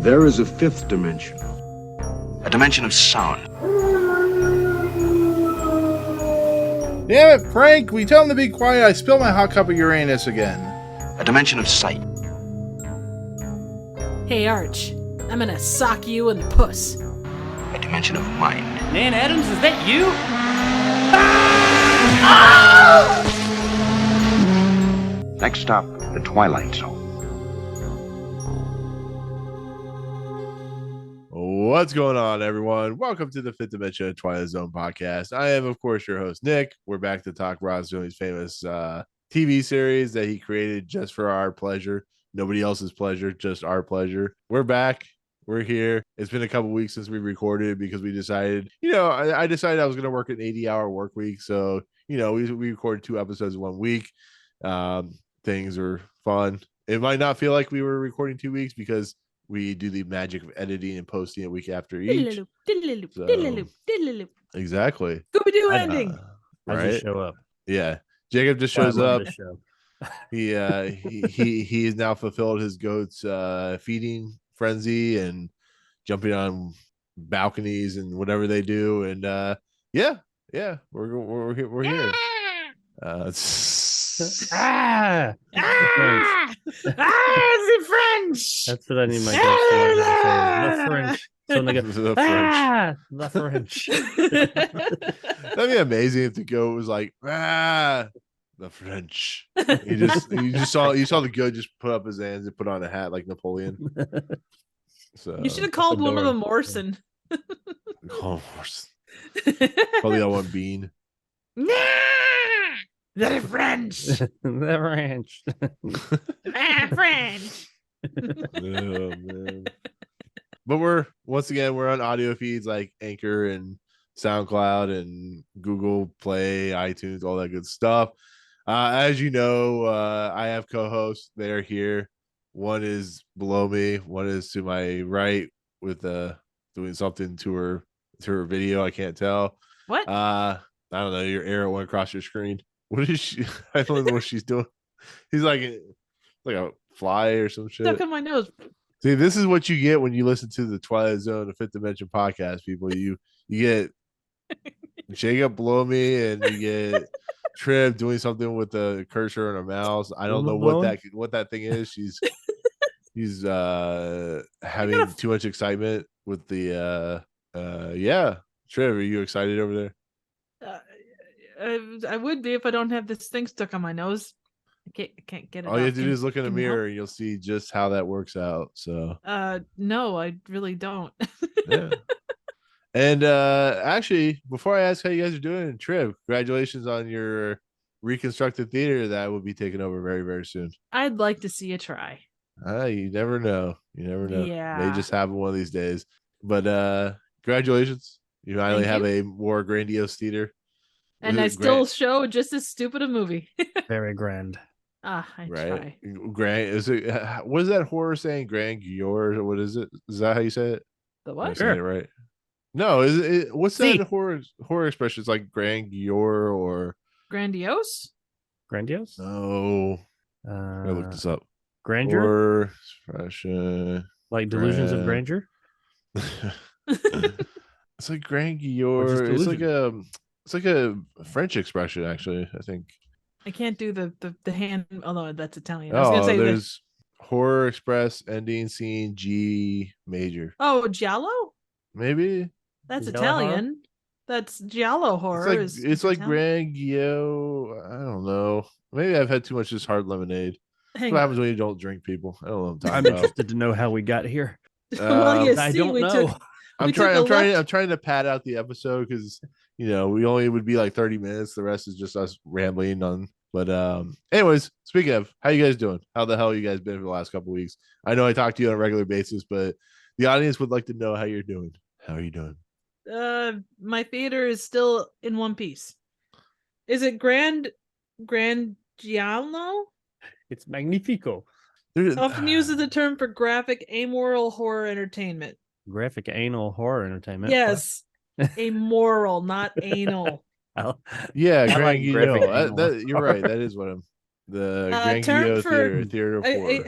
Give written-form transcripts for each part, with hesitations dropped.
There is a fifth dimension. A dimension of sound. Damn it, Frank! We tell him to be quiet. I spilled my hot cup of Uranus again. A dimension of sight. Hey, Arch. I'm gonna sock you in the puss. A dimension of mind. Nan Adams, is that you? Next stop, the Twilight Zone. What's going on, everyone? Welcome to the Fifth Dimension Twilight Zone podcast. I am, of course, your host, Nick. We're back to talk Rod Serling's famous TV series that he created just for our pleasure. Nobody else's pleasure, just our pleasure. We're back. We're here. It's been a couple weeks since we recorded because we decided, I decided I was going to work an 80-hour work week. So, we recorded 2 episodes in 1 week. Things are fun. It might not feel like we were recording 2 weeks because we do the magic of editing and posting a week after each. Exactly. Scooby-Doo ending. I Right? just show up. Yeah. Jacob just shows up. Show. He has now fulfilled his goat's feeding frenzy and jumping on balconies and whatever they do. And we're here. The French. That's what I need my guests to learn how to say. The French. So when they go, The French. the French. That'd be amazing if the goat was like, the French. You saw the goat just put up his hands and put on a hat like Napoleon. So You should have called one of them Morrison. call the other one Bean. The French. The French. The French. Oh man. But we're on audio feeds like Anchor and SoundCloud and Google Play, iTunes, all that good stuff. As you know, I have co-hosts. They're here. One is below me. One is to my right with doing something to her video. I can't tell. What? I don't know. Your arrow went across your screen. What is she? I don't know what she's doing. He's like a fly or some shit. Stuck in my nose. See, this is what you get when you listen to the Twilight Zone, the Fifth Dimension podcast, people. You get Jacob below me, and you get Triv doing something with the cursor and a mouse. I don't know what that thing is. She's having too much excitement with the Triv, are you excited over there? I would be if I don't have this thing stuck on my nose. I can't get it. All you off. have to do is look in a Can you mirror help? and you'll see just how that works out. So no, I really don't. yeah. And actually, before I ask how you guys are doing, Triv, congratulations on your reconstructed theater that will be taken over very, very soon. I'd like to see a try. You never know. Yeah. May just happen one of these days. But congratulations. You finally have a more grandiose theater. And I still show just as stupid a movie. Very grand. I try. Grand is it? What is that horror saying? Grand Gior? What is it? Is that how you say it? The Am I what? saying it right? No, is it? What's See. that horror expression? It's like Grand Gior or Grandiose? Grandiose? no? I looked this up. Grandeur? Horror expression. Like delusions of grand- grandeur? It's like Grand Or just Gior. delusion. It's like a French expression, actually. I think. I can't do the hand, although that's Italian. I was gonna say there's horror express ending scene G major. Giallo? Maybe That's Giallo horror? Italian. That's Giallo horror. it's like Italian. Grand Gio. I don't know. Maybe I've had too much of this hard lemonade. Hang What on. happens when you don't drink, people? I don't know what I'm talking I'm about. interested to know how we got here. Well, you I see, don't we know. took I'm we took a trying left- I'm trying to pad out the episode because we only would be like 30 minutes. The rest is just us rambling on. But anyways, speaking of, how you guys doing? How the hell you guys been for the last couple of weeks? I know I talk to you on a regular basis, but the audience would like to know how you're doing. How are you doing? my theater is still in one piece. Is it Grand Giallo? It's magnifico. Often uses the term for graphic amoral horror entertainment. Graphic anal horror entertainment. Yes, amoral, not anal. Yeah, I Grand like graphic Guillot. anal You're right. That is what I'm. The Grand term Guillot for- theater of horror.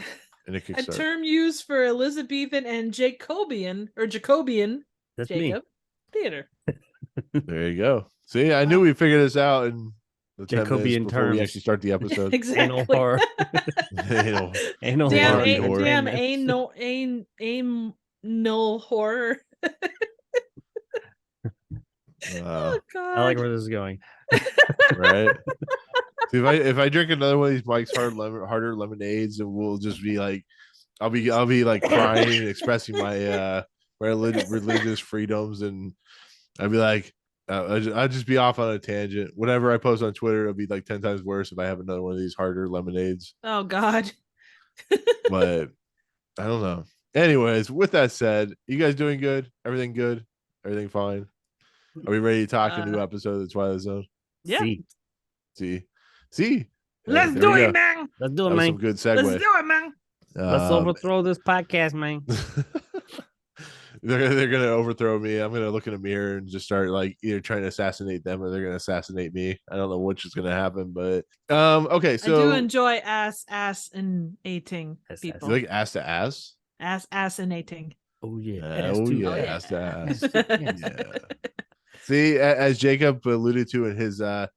And it A kickstart. term used for Elizabethan and Jacobean That's Jacob theater. There you go. See, I knew Wow. we figured this out in the 10 minutes Jacobian before we terms. actually start the episode. Exactly. Anal horror. Anal. Anal Damn, horror. ain't- damn, entertainment. ain't no horror. Oh God. I like where this is going. Right. See, if I drink another one of these Mike's harder lemonades, and we'll just be like, I'll be like crying and expressing my religious freedoms, and I'll be like, I'll just be off on a tangent. Whatever I post on Twitter, it'll be like 10 times worse if I have another one of these harder lemonades. Oh God. But I don't know. Anyways, with that said, you guys doing good? Everything good? Everything fine? Are we ready to talk a new episode of the Twilight Zone? Yeah. See. See. Let's There do we it, go. man. Let's do That it, was some man. good Let's segue. do it, man. Let's overthrow this podcast, man. they're gonna overthrow me. I'm gonna look in a mirror and just start like either trying to assassinate them or they're gonna assassinate me. I don't know which is gonna happen, but okay. I So do enjoy ass and ating Ass, you people. like ass to ass? Ass and ating. Oh yeah. Oh too. yeah, Oh, yeah. ass to ass. Yeah. Yeah. See, as Jacob alluded to in his oh,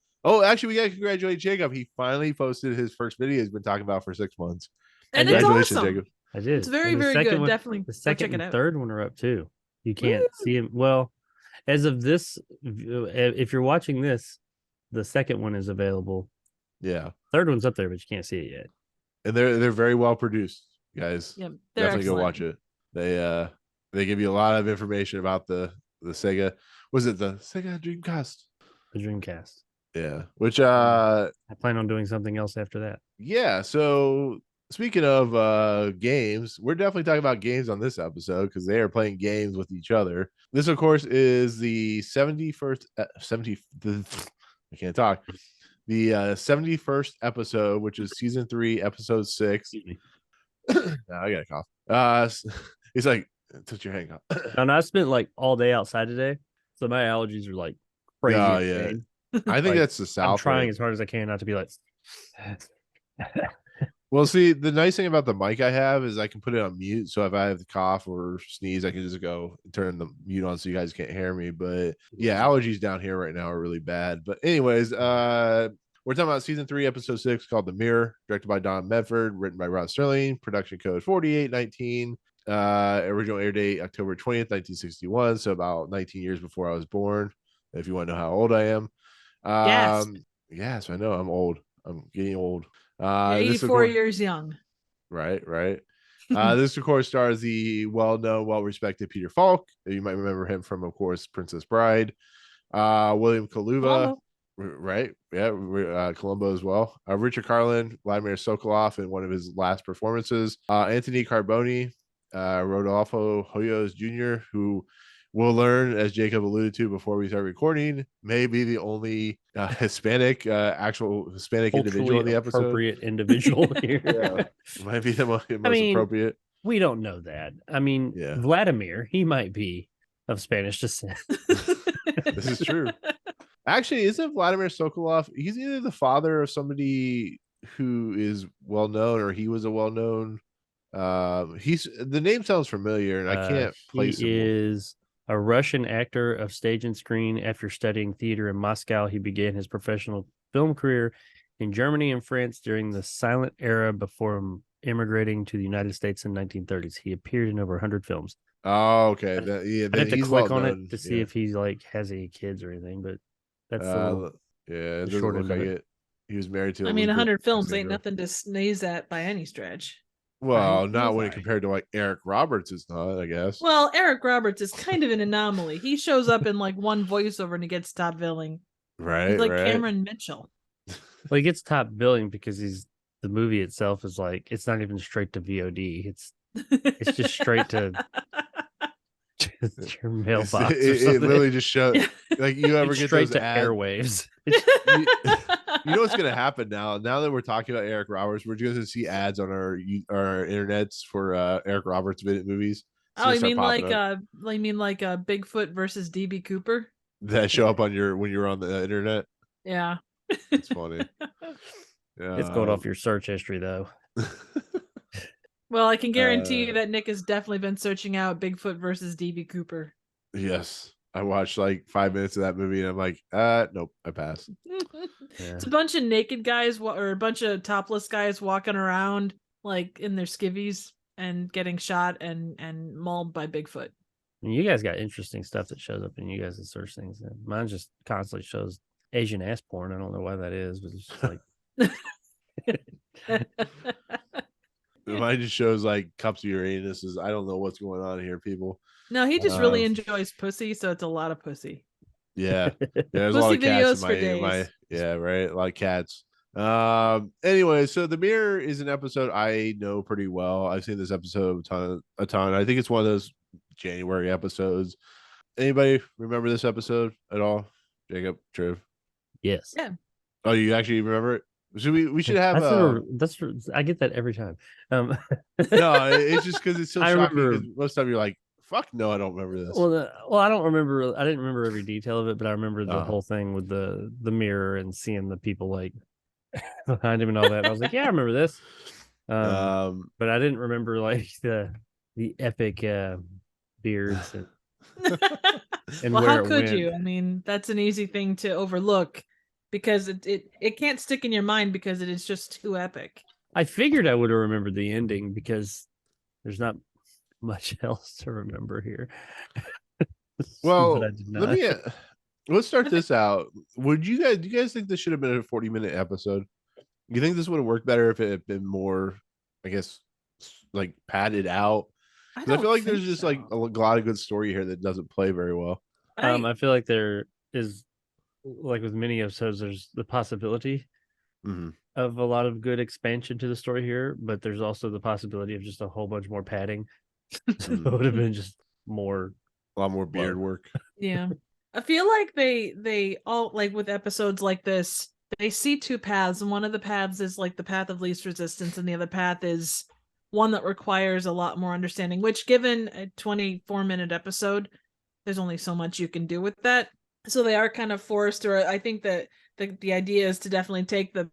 actually, we gotta congratulate Jacob. He finally posted his first video he's been talking about for 6 months. And it's Congratulations, awesome. Jacob. I did. It's very, And the very second good. one- Definitely The go second check it and out. third one are up too. You can't Woo! see them. Well, as of this, if you're watching this, the second one is available. Yeah, Third one's up there, but you can't see it yet. and they're very well produced, guys. Yeah, they're Definitely go excellent. watch it. They give you a lot of information about the Sega. Was it the Sega Dreamcast? The Dreamcast. Yeah, which I plan on doing something else after that. yeah. So speaking of games, we're definitely talking about games on this episode because they are playing games with each other. This, of course, is the 71st. I can't talk. The 71st episode, which is season 3, episode 6. Excuse me. No, I got a cough. He's like, touch your hand. And I spent like all day outside today, so my allergies are like crazy. Oh, yeah. insane. I think Like, that's the South. I'm trying right? as hard as I can not to be like. Well, see, the nice thing about the mic I have is I can put it on mute. So if I have to cough or sneeze, I can just go and turn the mute on so you guys can't hear me. But yeah, allergies down here right now are really bad. But anyways, we're talking about season 3, episode 6, called The Mirror, directed by Don Medford, written by Rod Sterling, production code 4819. Original air date October 20th, 1961. So about 19 years before I was born. If you want to know how old I am. Yes. Yes, I know I'm old. I'm getting old. You're This, of 84 course- years young. Right. This, of course, stars the well-known, well-respected Peter Falk. You might remember him from, of course, Princess Bride. William Kaluuya, right? Yeah, Columbo as well. Richard Carlin, Vladimir Sokolov in one of his last performances. Anthony Carboni, Rodolfo Hoyos Jr., who we'll learn, as Jacob alluded to before we start recording, may be the only Hispanic, actual Hispanic individual in the episode. Appropriate individual here. Yeah. Might be the most mean, appropriate. We don't know that. I mean, Yeah. Vladimir, he might be of Spanish descent. This is true. Actually, isn't Vladimir Sokolov? He's either the father of somebody who is well known, or he was a well known. He's the name sounds familiar, and I can't place He him. is a Russian actor of stage and screen. After studying theater in Moscow, he began his professional film career in Germany and France during the silent era before immigrating to the United States in 1930s. He appeared in over 100 films. Oh, okay. Yeah, I have to he's click well on known, it to see yeah. if he's like has any kids or anything, but that's the little- Yeah, it the doesn't short look end of like it. it. He was married to. I mean, Elizabeth 100 films ain't Alexandra. nothing to sneeze at by any stretch. Well, Right. not when Right. compared to like Eric Roberts is not, I guess. Well, Eric Roberts is kind of an anomaly. He shows up in like one voiceover and he gets top billing. right, He's like right. Cameron Mitchell. well, he gets top billing because the movie itself is like it's not even straight to VOD. It's just straight to your mailbox. or It something. literally just shows like you ever It's get straight those to ads. airwaves. You know what's gonna happen now? Now that we're talking about Eric Roberts, we're going to see ads on our internets for Eric Roberts movies. It's Oh, gonna you start mean popping like up. Bigfoot versus DB Cooper? That show up on when you're on the internet? Yeah. It's funny. Yeah, It's going off your search history though. Well, I can guarantee you that Nick has definitely been searching out Bigfoot versus DB Cooper. Yes. I watched like 5 minutes of that movie and I'm like, nope, I pass. It's a bunch of naked guys or a bunch of topless guys walking around like in their skivvies and getting shot and mauled by Bigfoot. You guys got interesting stuff that shows up in you guys' search things. And mine just constantly shows Asian ass porn. I don't know why that is, but it's just like Mine just shows like cups of Uranus. I don't know what's going on here, people. No, he just really enjoys pussy, so it's a lot of pussy. Yeah, there's a lot of Pussy cats videos for in my days. yeah, right, a lot of cats. Anyway, so The Mirror is an episode I know pretty well. I've seen this episode a ton. I think it's one of those January episodes. Anybody remember this episode at all? Jacob, Triv? yes. Yeah. Oh, you actually remember it? Should we should have I get that every time. no, it's just because it's so I shocking. remember 'cause most of you are like, fuck no, I don't remember this. Well, I don't remember. I didn't remember every detail of it, but I remember the Uh-huh. whole thing with the mirror and seeing the people like behind him and all that. And I was like, yeah, I remember this. But I didn't remember like the epic beards and Well, where how it could went. you? I mean, that's an easy thing to overlook because it can't stick in your mind because it is just too epic. I figured I would have remembered the ending because there's not much else to remember here. Well, But I did let not. me let's start this out. Do you guys think this should have been a 40-minute episode? You think this would have worked better if it had been more, I guess, like padded out? 'Cause I feel like there's just like a lot of good story here that doesn't play very well. I feel like there is, like with many episodes, there's the possibility Mhm. of a lot of good expansion to the story here, but there's also the possibility of just a whole bunch more padding. So it would have been just more. A lot more beard work. Yeah. I feel like they all, like with episodes like this, they see two paths, and one of the paths is like the path of least resistance, and the other path is one that requires a lot more understanding, which given a 24-minute episode, there's only so much you can do with that. So they are kind of forced, or I think that the idea is to definitely take the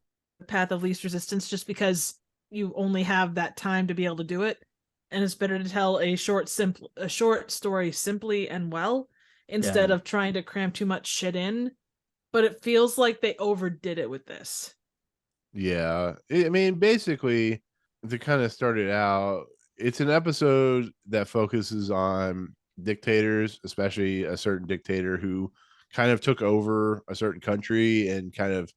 path of least resistance just because you only have that time to be able to do it. And it's better to tell a short story simply and well instead of trying to cram too much shit in. But it feels like they overdid it with this. Yeah. I mean, basically, to kind of start it out, it's an episode that focuses on dictators, especially a certain dictator who kind of took over a certain country and kind of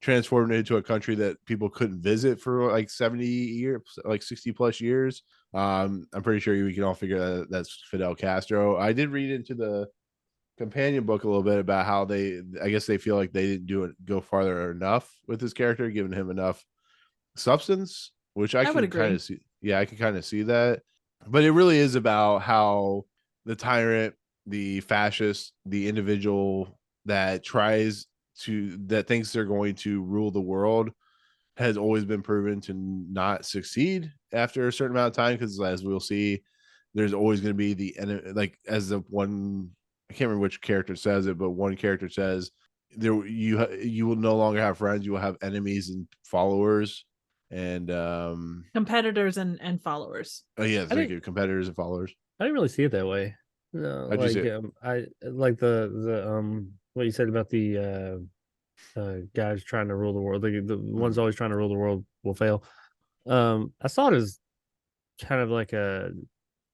transformed it into a country that people couldn't visit for like 70 years, like 60 plus years. I'm pretty sure we can all figure that that's Fidel Castro. I did read into the companion book a little bit about how I guess they feel like they didn't go farther enough with his character, giving him enough substance, which I would can kind agree. of see. Yeah, I can kind of see that. But it really is about how the tyrant, the fascist, the individual that thinks they're going to rule the world has always been proven to not succeed after a certain amount of time, because as we'll see, there's always going to be the enemy. Like, as the one, I can't remember which character says it, but one character says you will no longer have friends, you will have enemies and followers, and Competitors and followers. oh yeah, thank you, competitors and followers. I didn't really see it that way. No, How'd you see it? I like the what you said about the guys trying to rule the world. The ones always trying to rule the world will fail. I saw it as kind of like a,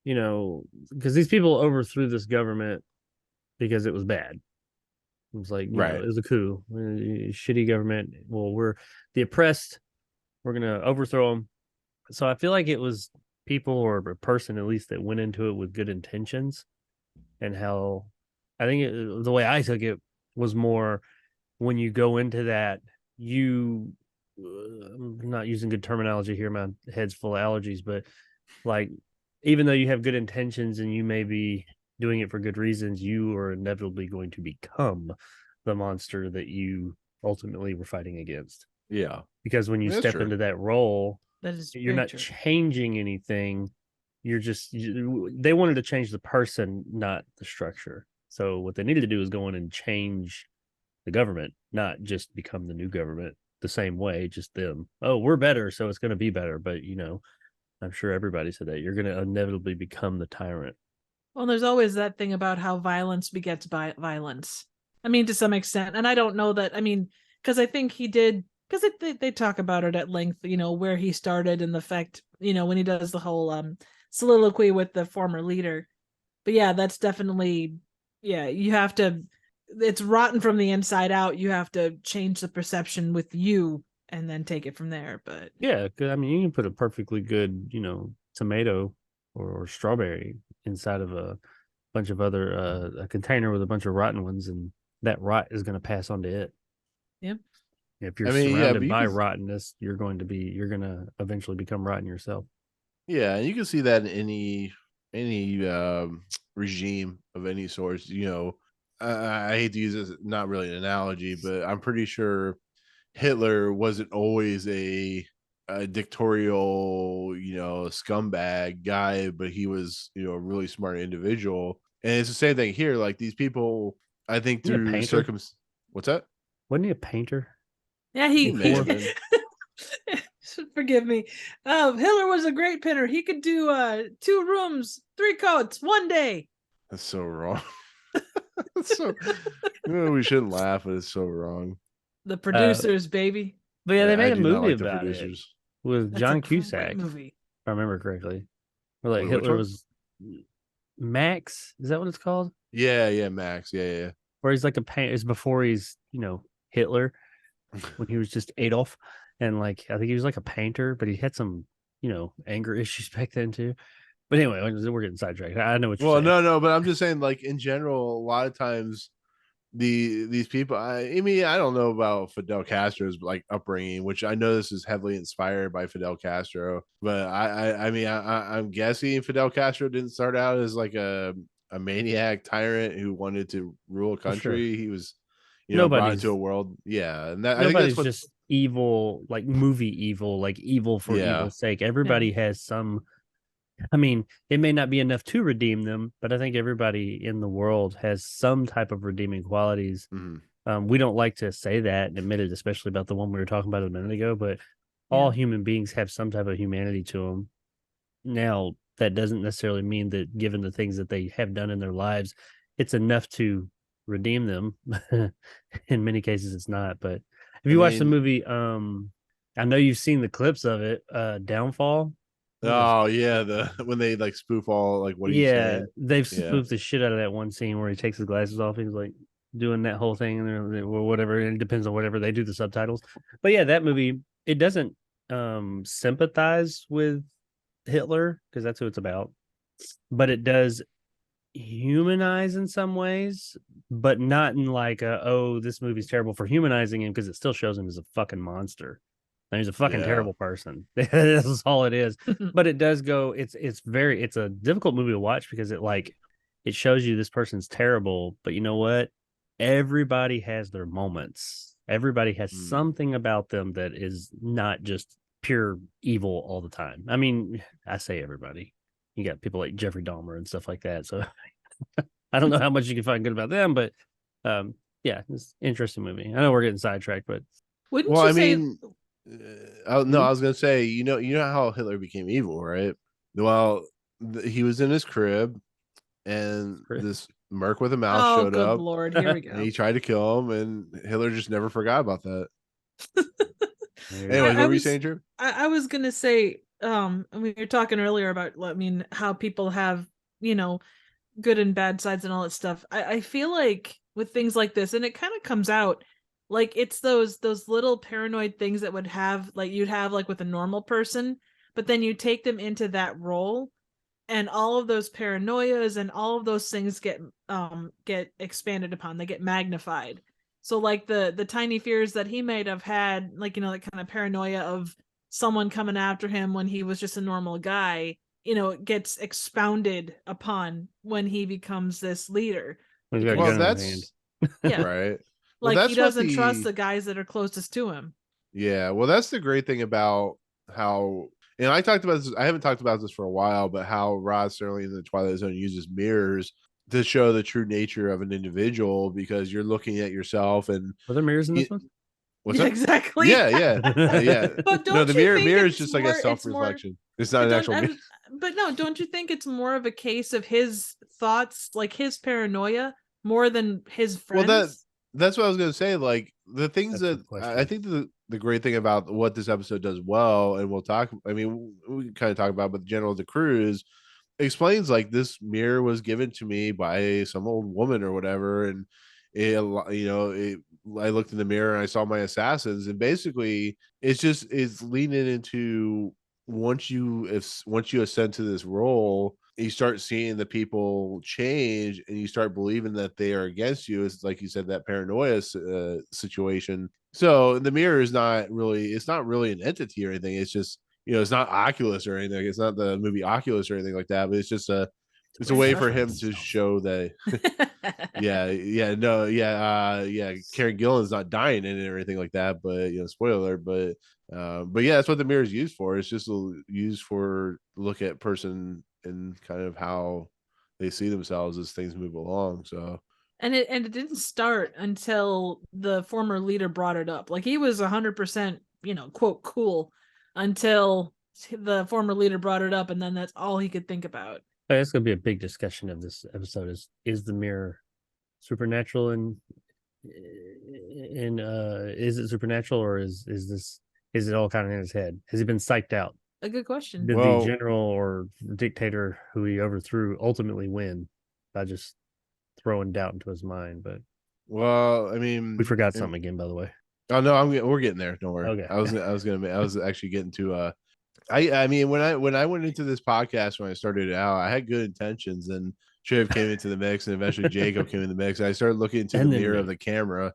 because these people overthrew this government because it was bad. It was like, Right. it was a coup, shitty government. Well, we're the oppressed. We're gonna overthrow them. So I feel like it was people, or a person at least, that went into it with good intentions, and how I think the way I took it was more, when you go into that, I'm not using good terminology here, my head's full of allergies, but like, even though you have good intentions and you may be doing it for good reasons, you are inevitably going to become the monster that you ultimately were fighting against. Yeah, because when you That's step true. into that role, That is you're very not true. changing anything. They wanted to change the person, not the structure. So what they needed to do is go in and change the government, not just become the new government the same way, just them. Oh, we're better, so it's going to be better. But I'm sure everybody said that. You're going to inevitably become the tyrant. Well, there's always that thing about how violence begets violence. I mean, to some extent, and I don't know that. I mean, because I think he did. Because they talk about it at length, where he started and the fact, when he does the whole soliloquy with the former leader. But yeah, that's definitely, you have to. It's rotten from the inside out. You have to change the perception with you, and then take it from there. But yeah, I mean, you can put a perfectly good, tomato or strawberry inside of a bunch of other a container with a bunch of rotten ones, and that rot is going to pass on to it. Yep. If you're I mean, yeah, surrounded but you by can- rottenness, you're going to eventually become rotten yourself. Yeah, and you can see that in any regime of any sort. I hate to use this, not really an analogy, but I'm pretty sure Hitler wasn't always a dictatorial, scumbag guy, but he was, a really smart individual. And it's the same thing here. Like these people, I think Isn't he a through painter? What's that? Wasn't he a painter? yeah, He may have been. Forgive me. Hitler was a great pinner. He could do 2 rooms, 3 coats, 1 day. That's so wrong. That's so we shouldn't laugh, but it's so wrong. The producers, baby. But yeah, they made I a do not movie like the about it producers. with That's John a great Cusack, movie. if I remember correctly. Or like Which Hitler one? was Max. Is that what it's called? Yeah, Max. Yeah. Where he's like a paint. It's before he's Hitler, when he was just Adolf, and like I think he was like a painter, but he had some anger issues back then too. But anyway, we're getting sidetracked. I know what you're Well, saying. no, but I'm just saying, like in general, a lot of times these people. I mean, I don't know about Fidel Castro's like upbringing, which I know this is heavily inspired by Fidel Castro, but I mean, I'm guessing Fidel Castro didn't start out as like a maniac tyrant who wanted to rule a For sure. country. He was, brought Nobody's into a world. Yeah, and I think nobody's that's what. just evil, like movie evil, like evil for Yeah. evil's sake. Everybody has some. I mean, it may not be enough to redeem them, but I think everybody in the world has some type of redeeming qualities. Mhm. We don't like to say that and admit it, especially about the one we were talking about a minute ago, but all human beings have some type of humanity to them. Now, that doesn't necessarily mean that given the things that they have done in their lives, it's enough to redeem them. In many cases, it's not. But if you watch the movie, I know you've seen the clips of it, Downfall. Oh yeah, when they like spoof all like what he's saying. They've Yeah. spoofed the shit out of that one scene where he takes his glasses off. He's like doing that whole thing, or whatever. And it depends on whatever they do the subtitles. But yeah, that movie, it doesn't sympathize with Hitler because that's who it's about, but it does humanize in some ways, but not in like this movie's terrible for humanizing him, because it still shows him as a fucking monster. And he's a fucking Yeah. terrible person. That's all it is. But it does go. It's a difficult movie to watch because it shows you this person's terrible, but you know what? Everybody has their moments. Everybody has something about them that is not just pure evil all the time. I mean, I say everybody. You got people like Jeffrey Dahmer and stuff like that. So I don't know how much you can find good about them, but yeah, it's an interesting movie. I know we're getting sidetracked, but Wouldn't Well, you I say? mean, no, I was gonna say, you know how Hitler became evil, right? Well, he was in his crib, and this merc with a mouse Oh, showed good up, lord! Here we and go. he tried to kill him, and Hitler just never forgot about that. Anyways, I what were you was- saying, Drew? I was gonna say, we were talking earlier about, I mean, how people have, good and bad sides and all that stuff. I feel like with things like this, and it kind of comes out like it's those little paranoid things that you'd have like with a normal person, but then you take them into that role, and all of those paranoias and all of those things get expanded upon. They get magnified. So like the tiny fears that he might have had, like, that kind of paranoia of someone coming after him when he was just a normal guy, it gets expounded upon when he becomes this leader. he's got a Well, gun in his hand. Yeah. Right. Well, Like that's he what doesn't trust the guys that are closest to him. Yeah, well, that's the great thing about how, and I talked about this. I haven't talked about this for a while, but how Rod Serling in the Twilight Zone uses mirrors to show the true nature of an individual, because you're looking at yourself, and Were there mirrors in this one? What's Yeah, that? exactly. Yeah. But don't No, the you mirror think mirror is it's just like more- a it's more- self-reflection. It's not But an don't- actual I mirror. was- but no, don't you think it's more of a case of his thoughts, like his paranoia, more than his Well, friends? that's what I was gonna say. Like the things That's a that good I question. think the great thing about what this episode does well, and we'll talk. I mean, we can kind of talk about, but General DeCruz explains like this mirror was given to me by some old woman or whatever, and I looked in the mirror and I saw my assassins, and basically it's leaning into once you ascend to this role, you start seeing the people change and you start believing that they are against you. It's like you said, that paranoia situation. So the mirror is it's not really an entity or anything. It's just, it's not Oculus or anything. It's not the movie Oculus or anything like that, but it's just it's a way for him to show that Karen Gillan's not dying in it or anything like that, but spoiler alert. But yeah, that's what the mirror is used for. It's just used for look at person and kind of how they see themselves as things move along. So And it didn't start until the former leader brought it up. Like he was 100%, quote cool until the former leader brought it up, and then that's all he could think about. That's going to be a big discussion of this episode. Is the mirror supernatural and is it supernatural, or is it all kind of in his head? Has he been psyched out? A good question. Did Well- the general or dictator who he overthrew ultimately win by just throwing doubt into his mind? But well, I mean, we forgot something again, by the way. Oh no, we're getting there. Don't worry. Okay. I was actually getting to I mean when I went into this podcast, when I started it out, I had good intentions, and Triv came into the mix, and eventually Jacob came in the mix. I started looking into And the then mirror me. of the camera,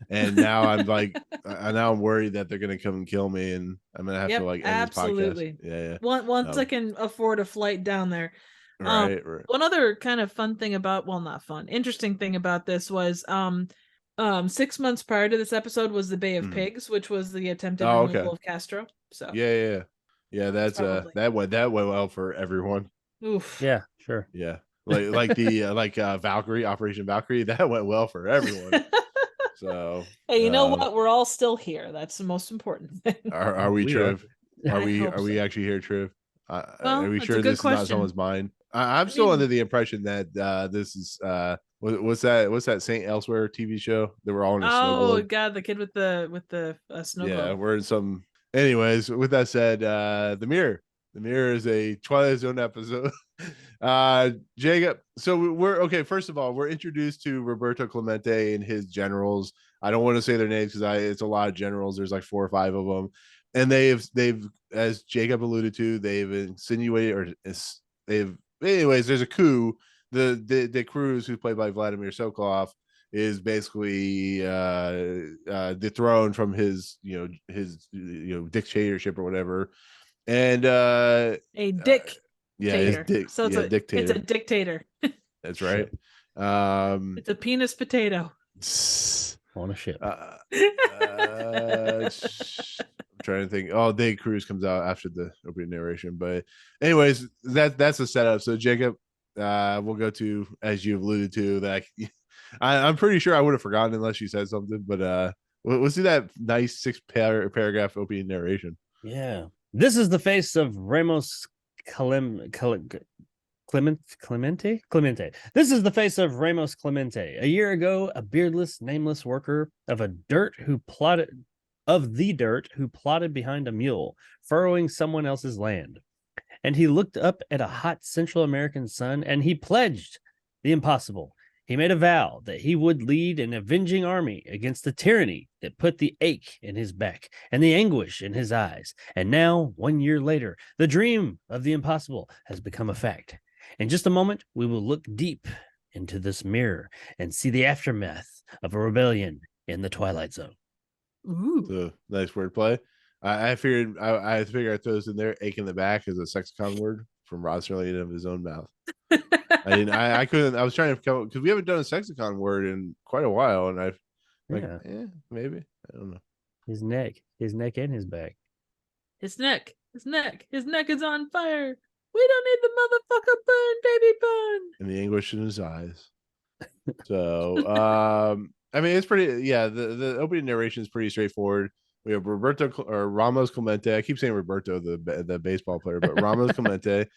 and now I'm like now I'm worried that they're gonna come and kill me, and I'm gonna have Yep, to like end absolutely. this podcast. Yeah. Once I Um, can afford a flight down there. Right. One other kind of fun thing about, well, not fun, interesting thing about this was 6 months prior to this episode was the Bay of Mhm. Pigs, which was the attempted Oh, removal okay. of Castro. So Yeah. That's Probably. that went well for everyone. oof. Yeah, sure. Yeah. Like the Valkyrie, Operation Valkyrie, that went well for everyone. So Hey, you know what? We're all still here. That's the most important thing. Are we, We are. Triv? Are I we hope we so. actually here, Triv? Well, Are we that's a sure good this is not question. someone's mind? I'm still mean- under the impression that this is what's that Saint Elsewhere TV show that we're all in a snow Oh globe? god, the kid with the snow Yeah, globe. we're in some. Anyways, with that said, the mirror. The mirror is a Twilight Zone episode. Jacob. So we're okay. First of all, we're introduced to Roberto Clemente and his generals. I don't want to say their names because it's a lot of generals. There's like 4 or 5 of them, and they've as Jacob alluded to, they've insinuated anyways, there's a coup. The Cruz, who's played by Vladimir Sokolov, is basically dethroned from his dictatorship or whatever, and A dick. yeah, his So it's dictator. it's a dictator. That's right. It's a penis potato. On a ship. I'm trying to think. Oh, Day Cruz comes out after the opening narration, but anyways, that's the setup. So Jacob, we'll go to, as you alluded to, that I'm pretty sure I would have forgotten unless you said something, but let's do that nice 6-paragraph opening narration. Yeah. This is the face of Ramos Clemente. This is the face of Ramos Clemente. A year ago, a beardless, nameless worker of the dirt who plotted behind a mule, furrowing someone else's land. And he looked up at a hot Central American sun, and he pledged the impossible. He made a vow that he would lead an avenging army against the tyranny that put the ache in his back and the anguish in his eyes. And now, 1 year later, the dream of the impossible has become a fact. In just a moment, we will look deep into this mirror and see the aftermath of a rebellion in the Twilight Zone. Ooh. So nice wordplay. I figured I'd throw this in there. Ache in the back is a sexicon word from Rod Serling of his own mouth. I couldn't. I was trying to come because we haven't done a sexicon word in quite a while, and I've maybe I don't know. His neck and his back. His neck is on fire. We don't need the motherfucker burn, baby burn. And the anguish in his eyes. So I mean, it's pretty. Yeah, the opening narration is pretty straightforward. We have Ramos Clemente. I keep saying Roberto, the baseball player, but Ramos Clemente.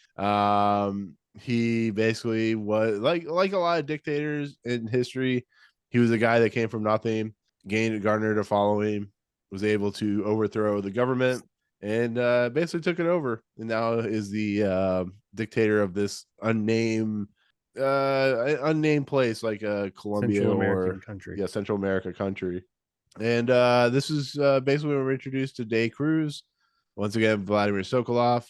He basically was like a lot of dictators in history. He was a guy that came from nothing, garnered a following, was able to overthrow the government, and basically took it over. And now is the dictator of this unnamed place like Colombia Central or American country. Central America country. And this is basically when we're introduced to De Cruz. Once again, Vladimir Sokolov.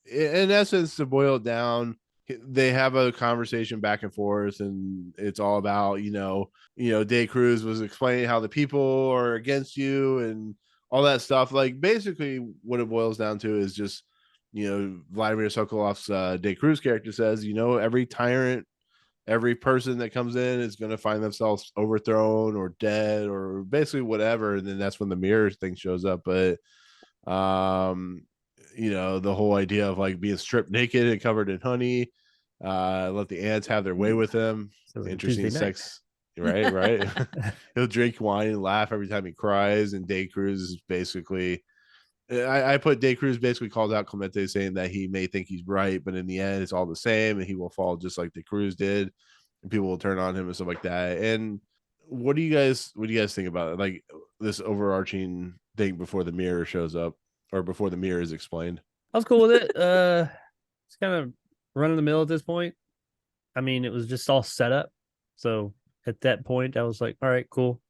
In essence, to boil it down, they have a conversation back and forth, and it's all about De Cruz was explaining how the people are against you and all that stuff. Like basically, what it boils down to is just Vladimir Sokolov's De Cruz character says, every tyrant, every person that comes in is going to find themselves overthrown or dead or basically whatever. And then that's when the mirror thing shows up. But, the whole idea of like being stripped naked and covered in honey, let the ants have their way with him. So Interesting sex. Right. He'll drink wine and laugh every time he cries. And De Cruz is basically, I put De Cruz basically calls out Clemente saying that he may think he's right, but in the end it's all the same and he will fall just like De Cruz did, and people will turn on him and stuff like that. And what do you guys think about it? Like this overarching thing before the mirror shows up or before the mirror is explained? I was cool with it. It's kind of run of the mill at this point. I mean, it was just all set up. So at that point I was like, all right, cool.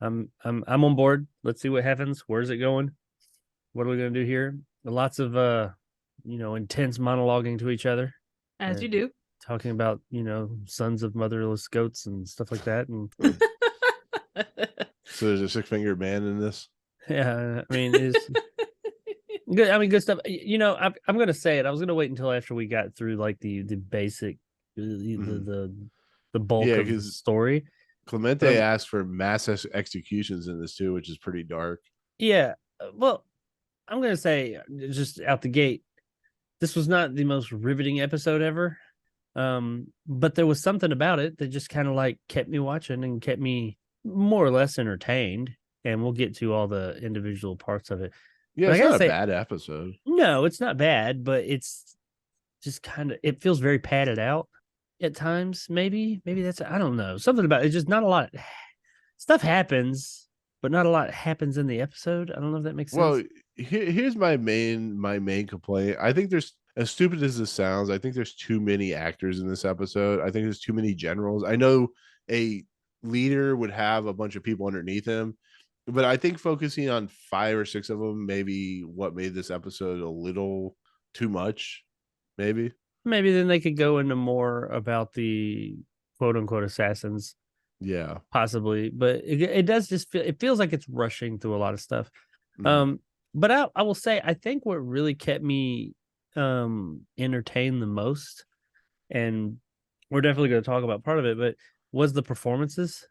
I'm on board. Let's see what happens. Where's it going? What are we going to do here? Lots of, intense monologuing to each other. As you do. Talking about, sons of motherless goats and stuff like that. And So there's a six-fingered man in this. yeah, I mean, it's good. I mean, good stuff. I'm going to say it. I was going to wait until after we got through like the basic, the bulk of the story. Clemente asked for mass executions in this too, which is pretty dark. Yeah. Well, I'm going to say just out the gate, this was not the most riveting episode ever. But there was something about it that just kind of like kept me watching and kept me more or less entertained. And we'll get to all the individual parts of it. Yeah, it's not a bad episode. No, it's not bad, but it's just it feels very padded out at times. Maybe that's, I don't know. Something about it, just not a lot. Stuff happens, but not a lot happens in the episode. I don't know if that makes sense. Well, here's my main complaint. I think there's, as stupid as this sounds, I think there's too many actors in this episode. I think there's too many generals. I know a leader would have a bunch of people underneath him, but I think focusing on 5 or 6 of them maybe what made this episode a little too much. Maybe then they could go into more about the quote unquote assassins. Yeah, possibly, but it does just feel, it feels like it's rushing through a lot of stuff. But I will say, I think what really kept me entertained the most, and we're definitely going to talk about part of it, but was the performances,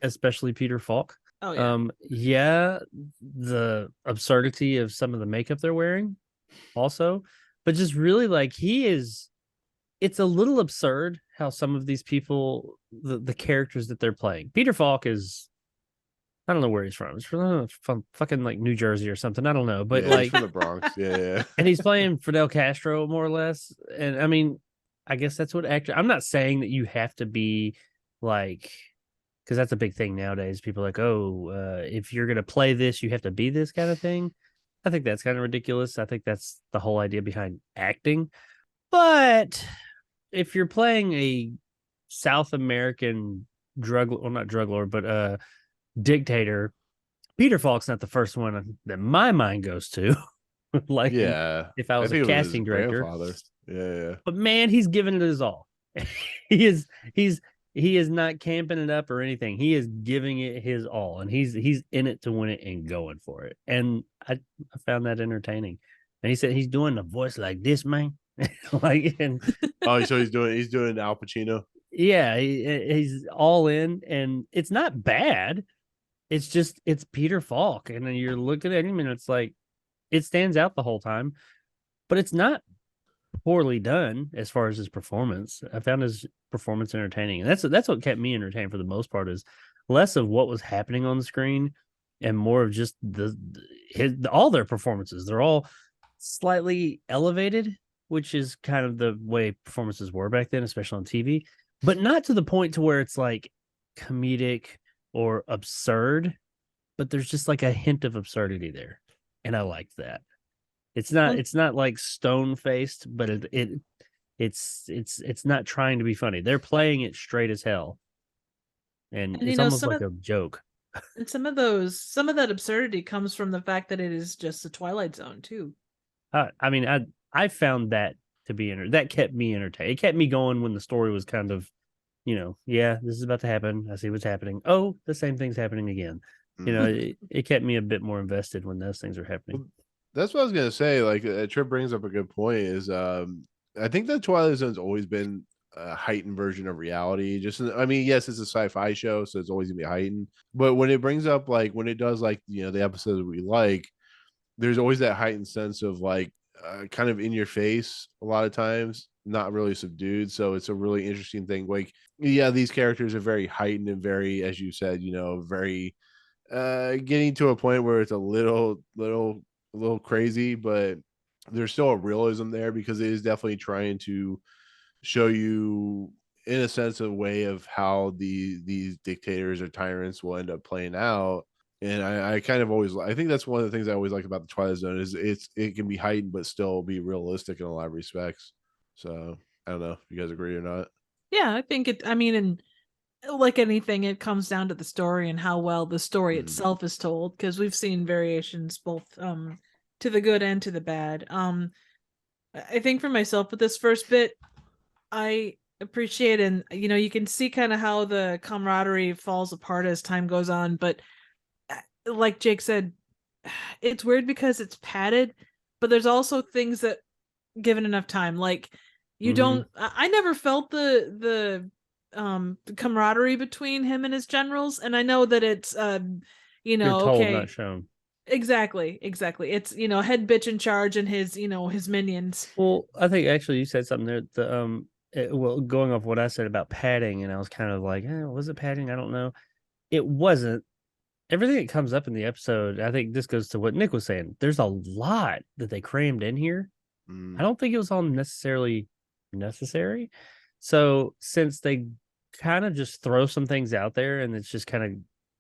especially Peter Falk. Oh yeah. Yeah, the absurdity of some of the makeup they're wearing also, but just really like it's a little absurd how some of these people, the characters that they're playing. Peter Falk is, I don't know where he's from. He's from fucking like New Jersey or something. I don't know, but yeah, like he's from the Bronx. Yeah. And he's playing Fidel Castro more or less. And I mean, I guess that's what actor. I'm not saying that you have to be like, because that's a big thing nowadays. People are like, if you're gonna play this, you have to be this kind of thing. I think that's kind of ridiculous. I think that's the whole idea behind acting. But if you're playing a South American not drug lord, but dictator, Peter Falk's not the first one that my mind goes to. Like, yeah, if I was a casting director. Yeah. But man, he's giving it his all. He is not camping it up or anything. He is giving it his all, and he's in it to win it and going for it. And I found that entertaining. And he said he's doing a voice like this, man. Like, and so he's doing Al Pacino. Yeah, he's all in, and it's not bad. It's Peter Falk, and then you're looking at him, and it's like it stands out the whole time, but it's not poorly done as far as his performance. I found his performance entertaining, and that's what kept me entertained for the most part. Is less of what was happening on the screen and more of just all their performances. They're all slightly elevated, which is kind of the way performances were back then, especially on TV, but not to the point to where it's like comedic or absurd. But there's just like a hint of absurdity there, and I liked that. It's not like stone faced, but it's not trying to be funny. They're playing it straight as hell, and And it's almost like a joke. and some of that absurdity comes from the fact that it is just a Twilight Zone too. I mean, I found that to be that kept me entertained. It kept me going when the story was kind of, yeah, this is about to happen. I see what's happening. Oh, the same thing's happening again. It kept me a bit more invested when those things are happening. That's what I was gonna say. Like, Trip brings up a good point. Is I think that Twilight Zone's always been a heightened version of reality. I mean, yes, it's a sci-fi show, so it's always gonna be heightened. But when it brings up, like, when it does, like, the episodes we like, there's always that heightened sense of, like, kind of in your face a lot of times, not really subdued. So it's a really interesting thing. Like, yeah, these characters are very heightened and very, as you said, very getting to a point where it's a little crazy, but there's still a realism there because it is definitely trying to show you, in a sense, a way of how these dictators or tyrants will end up playing out. And I kind of always, I think that's one of the things I always like about the Twilight Zone is it can be heightened but still be realistic in a lot of respects. So I don't know if you guys agree or not. Yeah, I think it. I mean, and like anything, it comes down to the story and how well the story Mhm. itself is told. Because we've seen variations both to the good and to the bad. I think for myself with this first bit, I appreciate, and you can see kind of how the camaraderie falls apart as time goes on. But like Jake said, it's weird because it's padded, but there's also things that, given enough time, like you Mhm. don't. I never felt the camaraderie between him and his generals, and I know that it's You're told, okay. not shown. Exactly. It's head bitch in charge and his minions. Well, I think actually you said something there. Well, going off what I said about padding, and I was kind of like, was it padding? I don't know. It wasn't. Everything that comes up in the episode, I think this goes to what Nick was saying. There's a lot that they crammed in here. I don't think it was all necessarily necessary. So since they kind of just throw some things out there and it's just kind of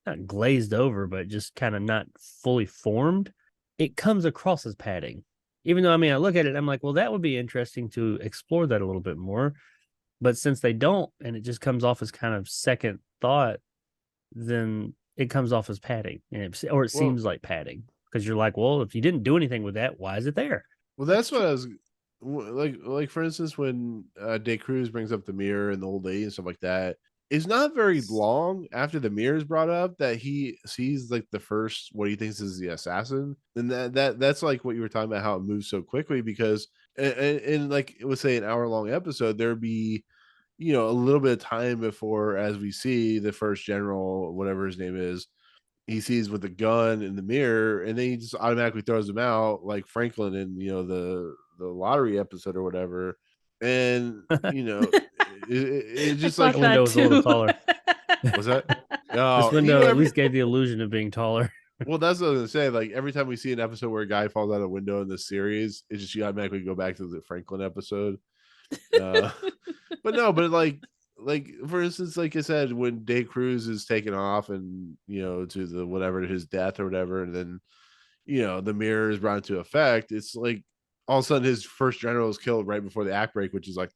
not glazed over, but just kind of not fully formed, it comes across as padding. Even though, I mean, I look at it, I'm like, well, that would be interesting to explore that a little bit more. But since they don't, and it just comes off as kind of second thought, then it comes off as padding, or it seems like padding, because you're like, well, if you didn't do anything with that, why is it there? Well, that's what I was like. For instance, when De Cruz brings up the mirror and the old lady and stuff like that, it's not very long after the mirror is brought up that he sees like the first what he thinks is the assassin, and that's like what you were talking about, how it moves so quickly. Because and like it would say an hour-long episode, there'd be a little bit of time before, as we see the first general, whatever his name is, he sees with the gun in the mirror, and then he just automatically throws him out, like Franklin in the lottery episode or whatever. And it's just like, The window was a little taller. was that? This window at least gave the illusion of being taller. Well, that's what I was gonna say. Like, every time we see an episode where a guy falls out a window in this series, it's just you automatically go back to the Franklin episode. But no, but like for instance, like I said, when De Cruz is taken off and to the whatever, his death or whatever, and then the mirror is brought into effect, it's like all of a sudden his first general is killed right before the act break, which is like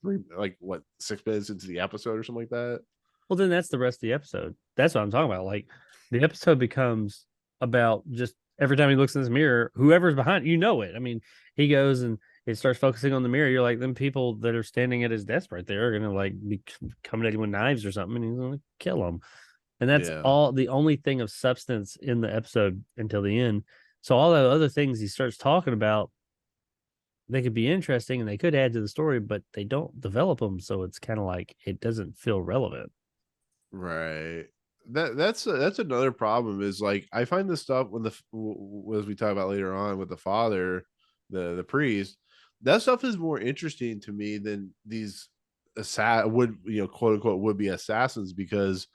6 minutes into the episode or something like that. Well, then that's the rest of the episode. That's what I'm talking about. Like, the episode becomes about just every time he looks in this mirror, whoever's behind, it. I mean, he goes and it starts focusing on the mirror. You're like, them people that are standing at his desk right there are gonna like be coming at him with knives or something, and he's gonna kill them. And that's all the only thing of substance in the episode until the end. So all the other things he starts talking about, they could be interesting and they could add to the story, but they don't develop them. So it's kind of like it doesn't feel relevant. Right. That's another problem, is like I find this stuff when as we talk about later on with the father, the priest, that stuff is more interesting to me than these quote unquote would be assassins, because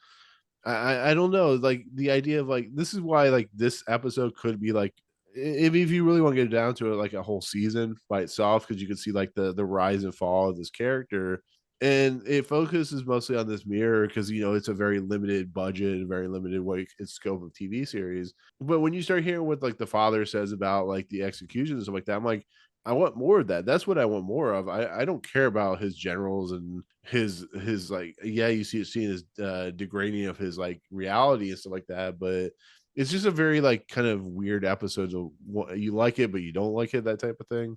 I don't know, like the idea of like, this is why like this episode could be like, if you really want to get down to it, like a whole season by itself, because you could see like the rise and fall of this character, and it focuses mostly on this mirror because it's a very limited budget, very limited like its scope of TV series. But when you start hearing what like the father says about like the execution and stuff like that, I'm like, I want more of that. That's what I want more of. I don't care about his generals and his like, yeah, you see his degrading of his like reality and stuff like that, but it's just a very like kind of weird episode of you like it but you don't like it, that type of thing.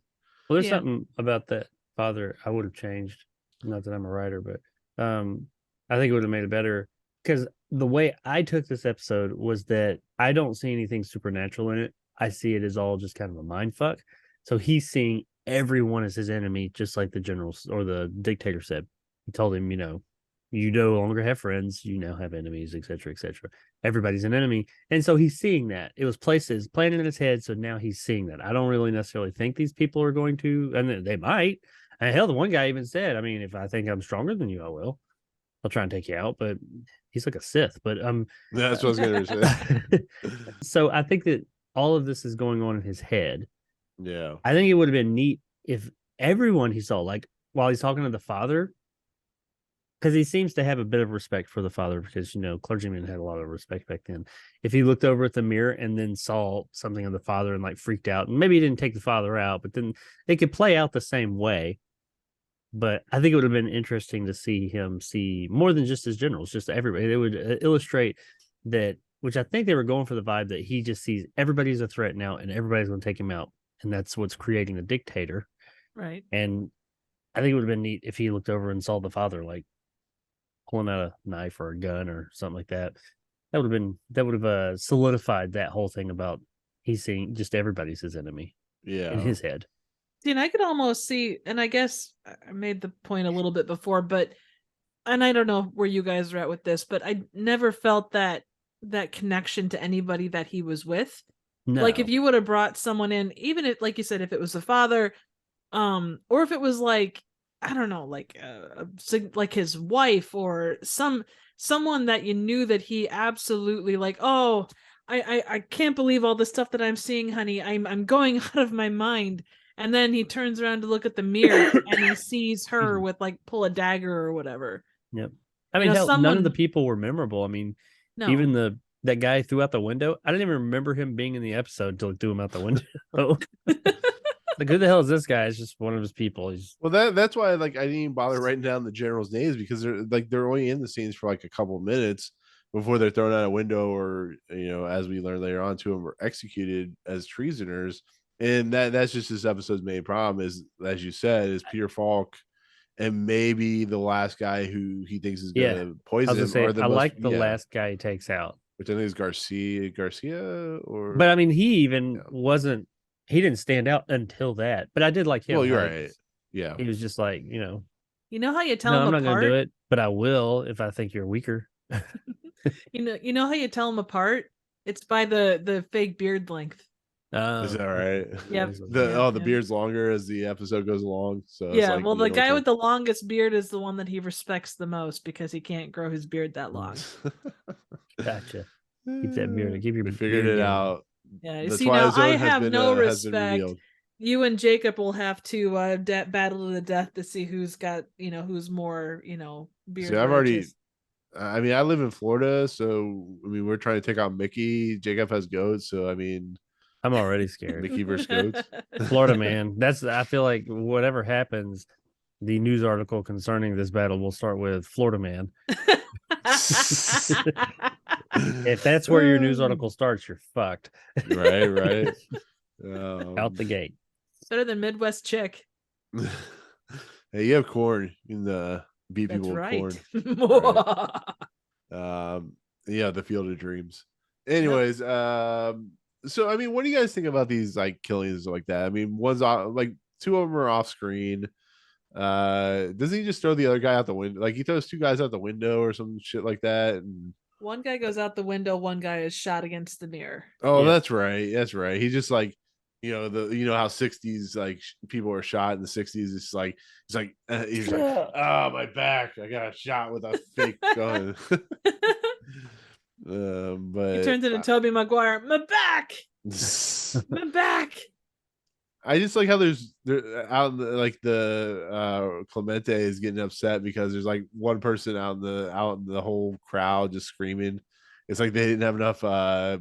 Well, there's Yeah. something about that father I would have changed. Not that I'm a writer, but I think it would have made it better, because the way I took this episode was that I don't see anything supernatural in it. I see it as all just kind of a mind fuck. So he's seeing everyone as his enemy, just like the generals or the dictator said. He told him, you no longer have friends, you now have enemies, etc., etc. Everybody's an enemy. And so he's seeing that. It was planted in his head, so now he's seeing that. I don't really necessarily think these people are going to, and they might. And hell, the one guy even said, I mean, if I think I'm stronger than you, I will. I'll try and take you out, but he's like a Sith. But That's what I was gonna say. So I think that all of this is going on in his head. Yeah. I think it would have been neat if everyone he saw, like while he's talking to the father, because he seems to have a bit of respect for the father, because clergymen had a lot of respect back then. If he looked over at the mirror and then saw something of the father and like freaked out, and maybe he didn't take the father out, but then it could play out the same way. But I think it would have been interesting to see him see more than just his generals, just everybody. It would illustrate that, which I think they were going for the vibe that he just sees everybody's a threat now and everybody's going to take him out. And that's what's creating a dictator. Right. And I think it would have been neat if he looked over and saw the father like pulling out a knife or a gun or something like that. That would have solidified that whole thing about he's seeing just everybody's his enemy in his head. See, and I could almost see, and I guess I made the point a little bit before, and I don't know where you guys are at with this, but I never felt that connection to anybody that he was with. No. Like if you would have brought someone in, even if, like you said, if it was the father, or if it was like, I don't know, like his wife or someone that you knew that he absolutely like, oh, I can't believe all the stuff that I'm seeing, honey. I'm going out of my mind. And then he turns around to look at the mirror and he sees her with like pull a dagger or whatever. Yep. I mean, none of the people were memorable. I mean, even that guy threw out the window. I didn't even remember him being in the episode until he threw him out the window. Like, who the hell is this guy? It's just one of his people. Well, that's why like I didn't even bother writing down the generals' names, because they're only in the scenes for like a couple of minutes before they're thrown out a window, or as we learn later on, two of them are executed as treasoners. And that's just this episode's main problem is, as you said, is Peter Falk and maybe the last guy who he thinks is going to poison him. I like the last guy he takes out, which I think is Garcia, or. But I mean, he even wasn't. He didn't stand out until that. But I did like him. Well, you're right. Yeah, he was just like, You know how you tell no, them I'm apart? not going to do it, but I will if I think you're weaker. You know how you tell them apart? It's by the fake beard length. Is that right? Yeah. The beard's longer as the episode goes along. So yeah, well, the guy with the longest beard is the one that he respects the most because he can't grow his beard that long. Gotcha. Keep that beard. Keep your. We figured it out. Yeah, see, now I have no respect. You and Jacob will have to battle to the death to see who's got, who's more, beard. See, I've already. I mean, I live in Florida, so I mean, we're trying to take out Mickey. Jacob has goats, so I mean. I'm already scared. Mickey versus goats. Florida man. I feel like whatever happens, the news article concerning this battle will start with Florida man. If that's where your news article starts, you're fucked. Right. Out the gate. Better than Midwest chick. Hey, you have corn in the beat That's people right. with corn. Right. Yeah, the Field of Dreams. Anyways, so I mean, what do you guys think about these like killings like that? I mean, one's like two of them are off screen. Doesn't he just throw the other guy out the window? Like he throws two guys out the window or some shit like that. And one guy goes out the window, one guy is shot against the mirror. Oh, yeah. That's right. He just like how 60s like people are shot in the 60s. It's like he's like, oh, my back, I got a shot with a fake gun. But He turns into Tobey Maguire. My back, my back. I just like how there out in the Clemente is getting upset because there's like one person out in the whole crowd just screaming. It's like they didn't have enough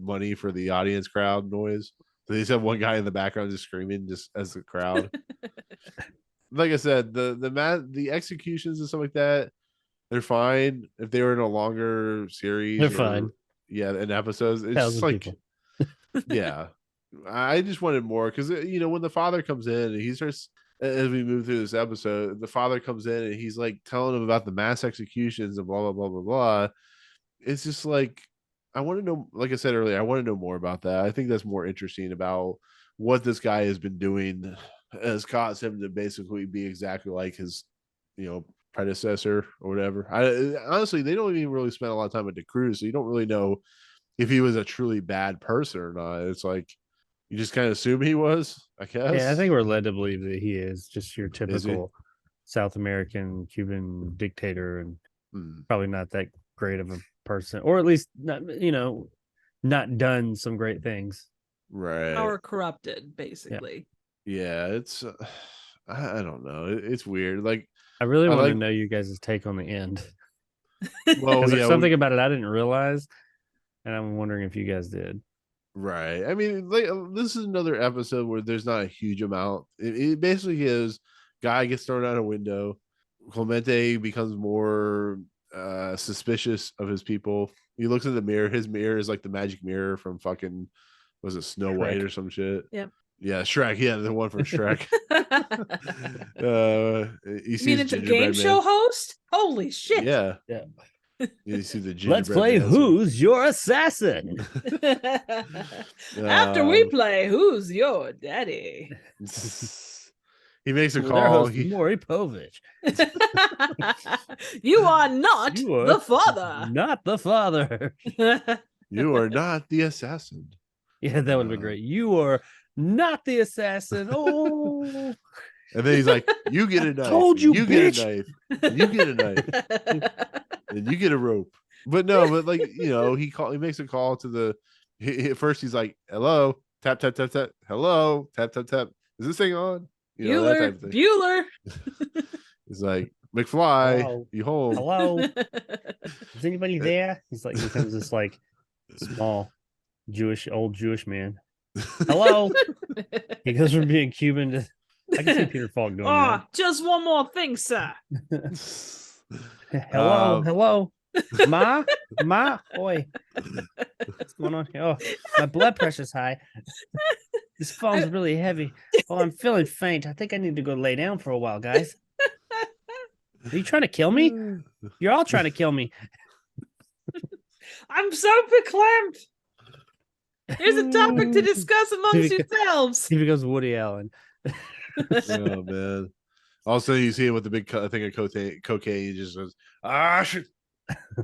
money for the audience crowd noise. So they just have one guy in the background just screaming just as the crowd. Like I said, the executions and stuff like that, they're fine. If they were in a longer series, They're fine. Yeah, in episodes. It's just like people. yeah. I just wanted more because when the father comes in and he starts, as we move through this episode, the father comes in and he's like telling him about the mass executions and blah blah blah blah blah. It's just like I want to know, like I said earlier, I want to know more about that. I think that's more interesting about what this guy has been doing has caused him to basically be exactly like his, predecessor or whatever. Honestly, they don't even really spend a lot of time at the cruise, so you don't really know if he was a truly bad person or not. It's like you just kind of assume he was, I guess. Yeah, I think we're led to believe that he is just your Is he? typical South American Cuban dictator, and probably not that great of a person, or at least not done some great things. Right. Power corrupted, basically. Yeah, it's I don't know. It's weird. Like I really want to know you guys' take on the end. Well, there's something about it I didn't realize, and I'm wondering if you guys did. Right. I mean, like, this is another episode where there's not a huge amount. It basically is guy gets thrown out a window. Clemente becomes more suspicious of his people. He looks in the mirror. His mirror is like the magic mirror from fucking, was it Snow White or some shit? Yep. Yeah, Shrek. Yeah, the one from Shrek. You mean it's a game show host? Holy shit. Yeah. Yeah. You see the Let's play Who's Your Assassin? After we play Who's Your Daddy? He makes a call. Maury Povich. You are not the father. Not the father. You are not the assassin. Yeah, that would have been great. You are not the assassin. Oh. And then he's like, you get a knife. Told you, you bitch. Get a knife. You get a knife. And you get a rope. But like, he makes a call to at first he's like, hello, tap, tap, tap, tap. Hello, tap, tap, tap. Is this thing on? That type of thing. Bueller. He's like, McFly, Hello. you home? Hello. Is anybody there? He becomes this like small old Jewish man. Hello. He goes from being Cuban to, I can see Peter Falk doing that. Just one more thing, sir. Hello. Ma, oi. What's going on here? Oh, my blood pressure's high. This phone's really heavy. Oh, I'm feeling faint. I think I need to go lay down for a while, guys. Are you trying to kill me? You're all trying to kill me. I'm so verklempt. Here's a topic to discuss amongst yourselves. He becomes Woody Allen. Oh, man. Also, you see him with the big thing of cocaine. He just goes, shit.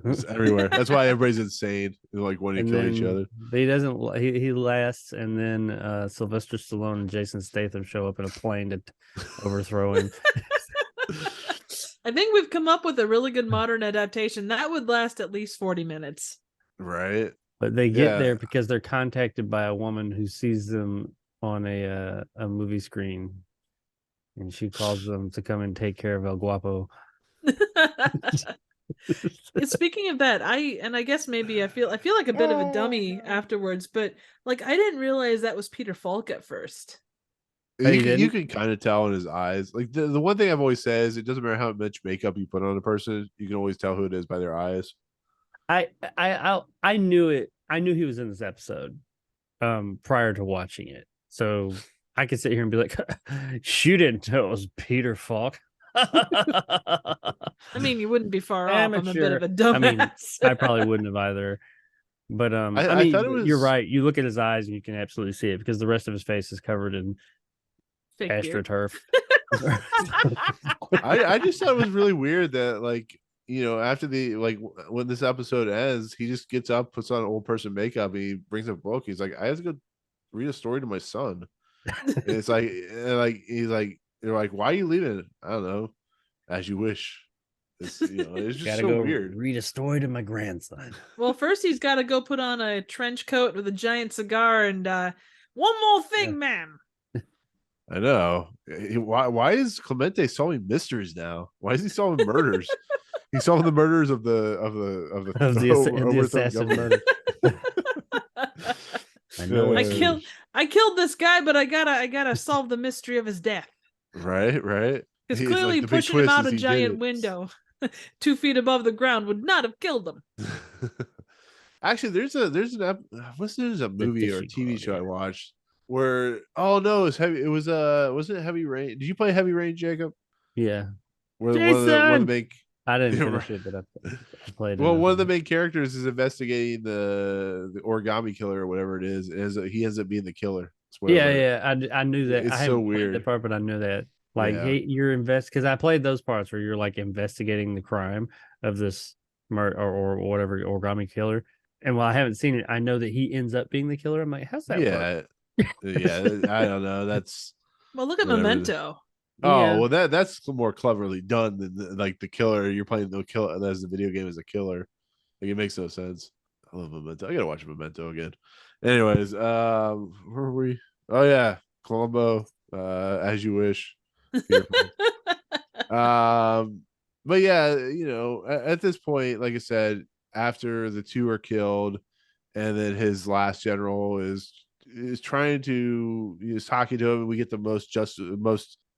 It's everywhere. That's why everybody's insane. They like wanting to kill each other. But he doesn't. He lasts, and then Sylvester Stallone and Jason Statham show up in a plane to overthrow him. I think we've come up with a really good modern adaptation that would last at least 40 minutes. Right. But they get there because they're contacted by a woman who sees them on a movie screen, and she calls them to come and take care of El Guapo. Speaking of that, I guess maybe I feel like a bit of a dummy afterwards, but like I didn't realize that was Peter Falk at first. You can kind of tell in his eyes. Like the one thing I've always said is it doesn't matter how much makeup you put on a person, you can always tell who it is by their eyes. I knew it. I knew he was in this episode prior to watching it, so I could sit here and be like, "You didn't know it was Peter Falk." I mean, you wouldn't be far off. I'm a bit of a dumbass. I probably wouldn't have either. But I mean, thought it was... you're right. You look at his eyes and you can absolutely see it because the rest of his face is covered in fake AstroTurf. I just thought it was really weird that after when this episode ends, he just gets up, puts on old person makeup, and he brings a book. He's like, I have to go read a story to my son. And it's like, he's like, you're like, why are you leaving? I don't know. As you wish. It's it's just Gotta so go weird. read a story to my grandson. Well, first he's got to go put on a trench coat with a giant cigar and one more thing, ma'am. I know. Why is Clemente solving mysteries now? Why is he solving murders? He's solving the murders of the the assassin government. murder. I know I it's killed this guy, but I gotta solve the mystery of his death. Right. Because He's clearly like, the big pushing him twist out is a he did giant it. window 2 feet above the ground would not have killed him. Actually, there's a movie or a TV show I Disintegrator. watched where wasn't it Heavy Rain? Did you play Heavy Rain, Jacob? Yeah. Where one of the main I didn't Yeah, finish right. it, but I played it. well, one of the main characters is investigating the origami killer or whatever it is. He ends up being the killer. Spoiler alert. Yeah. I knew that. It's I so haven't played weird. that part, but I knew that. Like, Yeah. hey, you're because I played those parts where you're like investigating the crime of this murder or whatever origami killer. And while I haven't seen it, I know that he ends up being the killer. I'm like, how's that work? Yeah. I don't know. That's Well, look at Whatever. Memento. Oh, well, that's more cleverly done than like the killer. You're playing the killer as the video game as a killer. Like, it makes no sense. I love Memento. I gotta watch Memento again. Anyways, where were we? Oh yeah, Columbo. As You Wish. But yeah, at this point, like I said, after the two are killed, and then his last general is trying to is talking to him, and we get the most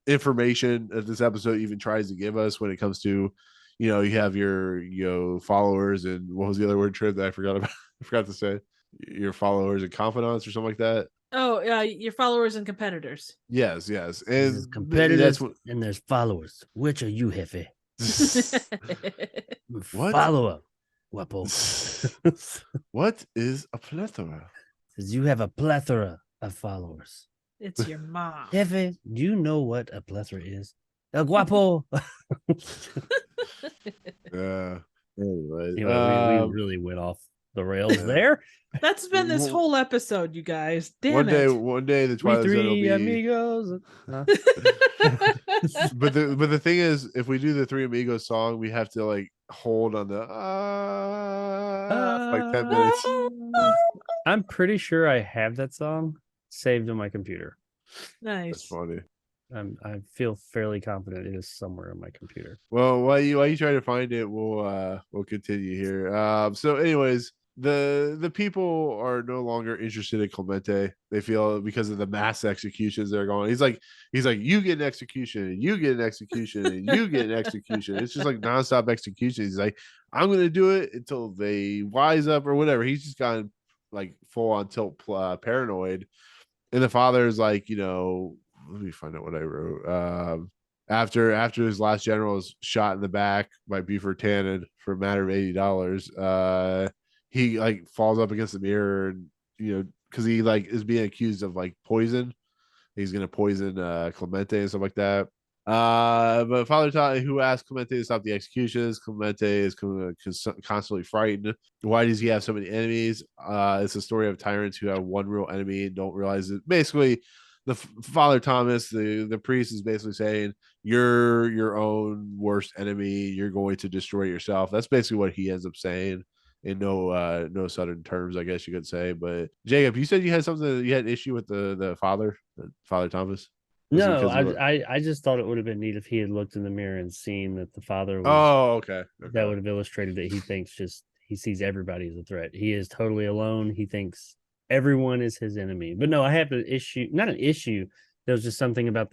information that this episode even tries to give us when it comes to, you have your followers, and what was the other word, Trip, that I forgot about? I forgot to say your followers and confidants or something like that. Oh, your followers and competitors. Yes, There's and competitors that's what. and there's followers. Which are you, Hefe? What? Follower, Guapo. What is a plethora? Says you have a plethora of followers. It's your mom. Hefe, do you know what a plethora is? El Guapo. Yeah. Anyway, Anyway, we really went off the rails there. That's been this whole episode, you guys. Damn one day the We Twilight Zone will three be. amigos. Huh? it. But the thing is, if we do the Three Amigos song, we have to like hold on the for like 10 minutes. I'm pretty sure I have that song saved on my computer. That's Nice. funny. I feel fairly confident it is somewhere on my computer. Well, while you try to find it, we'll continue here. So anyways, the people are no longer interested in Clemente. They feel because of the mass executions that are going. He's like, you get an execution, and you get an execution, and you get an execution. It's just like nonstop execution. He's like, I'm gonna do it until they wise up or whatever. He's just gotten like full on tilt paranoid. And the father is like, let me find out what I wrote. After his last general is shot in the back by Buford Tannen for a matter of $80, he like falls up against the mirror, and because he like is being accused of like poison. He's gonna poison Clemente and stuff like that. But Father Todd, who asked Clemente to stop the executions, Clemente is constantly frightened. Why does he have so many enemies? It's a story of tyrants who have one real enemy and don't realize it. Basically, the Father Thomas, the priest, is basically saying you're your own worst enemy. You're going to destroy yourself. That's basically what he ends up saying in no southern terms, I guess you could say. But Jacob, you said you had something. You had an issue with the Father Thomas. Was it No, because of what- I just thought it would have been neat if he had looked in the mirror and seen that the father was. Oh, okay. That would have illustrated that he thinks he sees everybody as a threat. He is totally alone. He thinks everyone is his enemy. But no, I have an issue, not an issue. There was just something about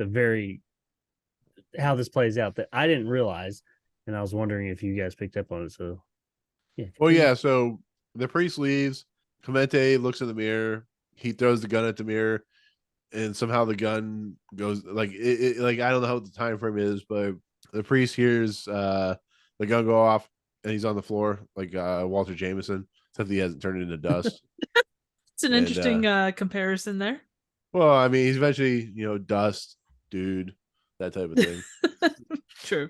how this plays out that I didn't realize. And I was wondering if you guys picked up on it. So, yeah. Well, yeah. So the priest leaves. Clemente looks in the mirror. He throws the gun at the mirror, and somehow the gun goes like like I don't know what the time frame is, but the priest hears the gun go off, and he's on the floor like Walter Jameson, except he hasn't turned into dust. It's an interesting comparison there. Well, I mean, he's eventually dust, dude, that type of thing. True.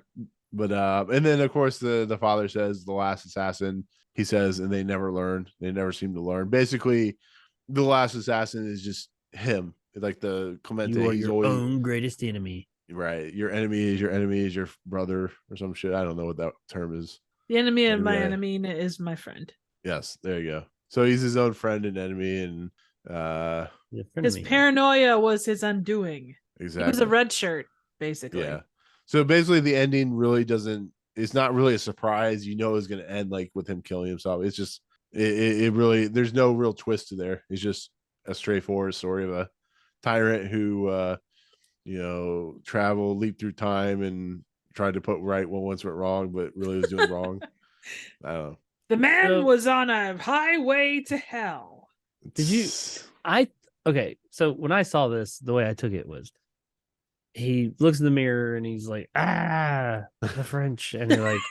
But and then of course the father says the last assassin. He says, and they never learn. They never seem to learn. Basically, the last assassin is just him. like the Clemente. You are He's your always own greatest enemy. right. Your enemy is your brother or some shit. I don't know what that term is. The enemy of my Enemy. enemy is my friend. Yes, there you go. So he's his own friend and enemy, and Your His frenemy. paranoia was his undoing. exactly. He was a red shirt, basically. Yeah. So basically, the ending really doesn't. It's not really a surprise. You know, it's going to end like with him killing himself. It's just it really. There's no real twist to there. It's just a straightforward story of a tyrant who, traveled, leaped through time, and tried to put right what once went wrong, but really was doing wrong. I don't know. The man So- was on a highway to hell. Did you- Okay, so when I saw this, the way I took it was he looks in the mirror and he's like, the French, and he like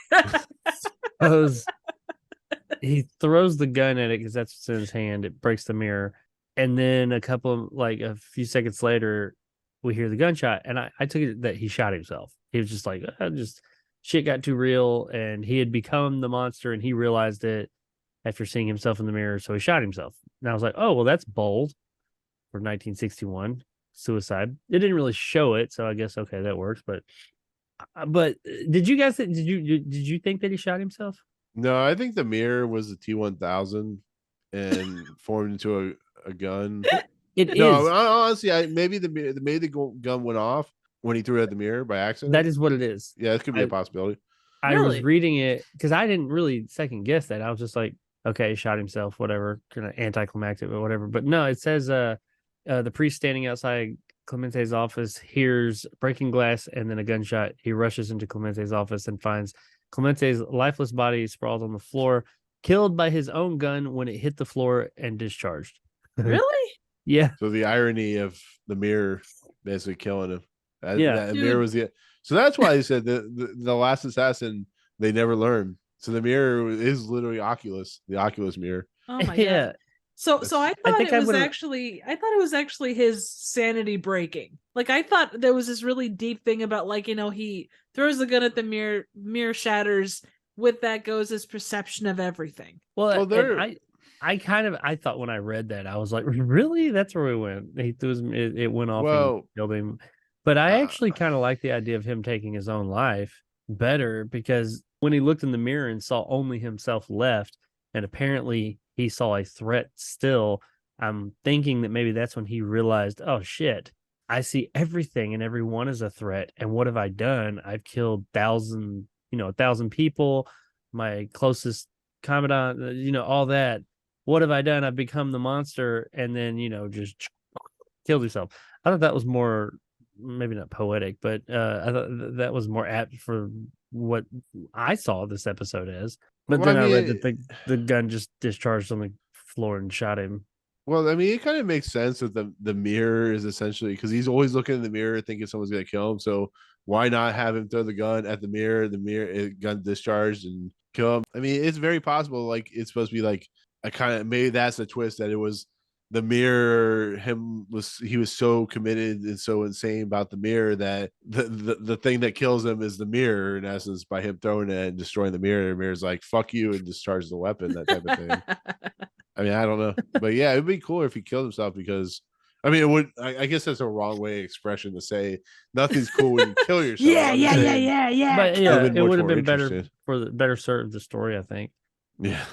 he throws the gun at it because that's what's in his hand. It breaks the mirror, and then a few seconds later, we hear the gunshot, and I took it that he shot himself. He was just like, just shit got too real, and he had become the monster, and he realized it after seeing himself in the mirror, so he shot himself. And I was like, oh well, that's bold for 1961 suicide. It didn't really show it, so I guess okay, that works. But did you guys did you think that he shot himself? No, I think the mirror was the T-1000 and formed into a gun. It No, is. honestly, maybe the gun went off when he threw it at the mirror by accident. That is what it is. Yeah, it could be a possibility. I was Really? reading it because I didn't really second guess that. I was just like, okay, he shot himself, whatever, kind of anticlimactic or whatever. But no, it says the priest standing outside Clemente's office hears breaking glass and then a gunshot. He rushes into Clemente's office and finds Clemente's lifeless body sprawled on the floor, killed by his own gun when it hit the floor and discharged. Really? Yeah. So the irony of the mirror basically killing him. Yeah. That Dude. mirror was the. So that's why he said the last assassin they never learned. So the mirror is literally Oculus, the Oculus mirror. Oh my Yeah. god. So I thought think it I was would've- it was actually his sanity breaking. Like I thought there was this really deep thing about like, he throws the gun at the mirror shatters, with that goes his perception of everything. Well, Well, there- and I thought when I read that, I was like, really? That's where we went. He threw it went off and Well, killed him. But I actually kind of like the idea of him taking his own life better, because when he looked in the mirror and saw only himself left, and apparently he saw a threat still, I'm thinking that maybe that's when he realized, oh shit, I see everything and everyone is a threat. And what have I done? I've killed 1,000 people, my closest commandant, all that. What have I done? I've become the monster, and then just killed himself. I thought that was more, maybe not poetic, but I thought that was more apt for what I saw this episode as. But Well, then I I read mean, that the gun just discharged on the floor and shot him. Well, I mean, it kind of makes sense that the mirror is essentially because he's always looking in the mirror thinking someone's gonna kill him. So why not have him throw the gun at the mirror, gun discharged and kill him? I mean, it's very possible. Like it's supposed to be like a kind of, maybe that's the twist, that it was the mirror. He was so committed and so insane about the mirror that the thing that kills him is the mirror, in essence, by him throwing it and destroying the mirror. The mirror's like, fuck you, and discharges the weapon, that type of thing. I mean, I don't know, but yeah, it'd be cooler if he killed himself, because I mean, it would. I guess that's a wrong way expression to say nothing's cool when you kill yourself. I'm just saying, But Would've yeah, been it much would have more been better interesting. better served the story, I think. Yeah,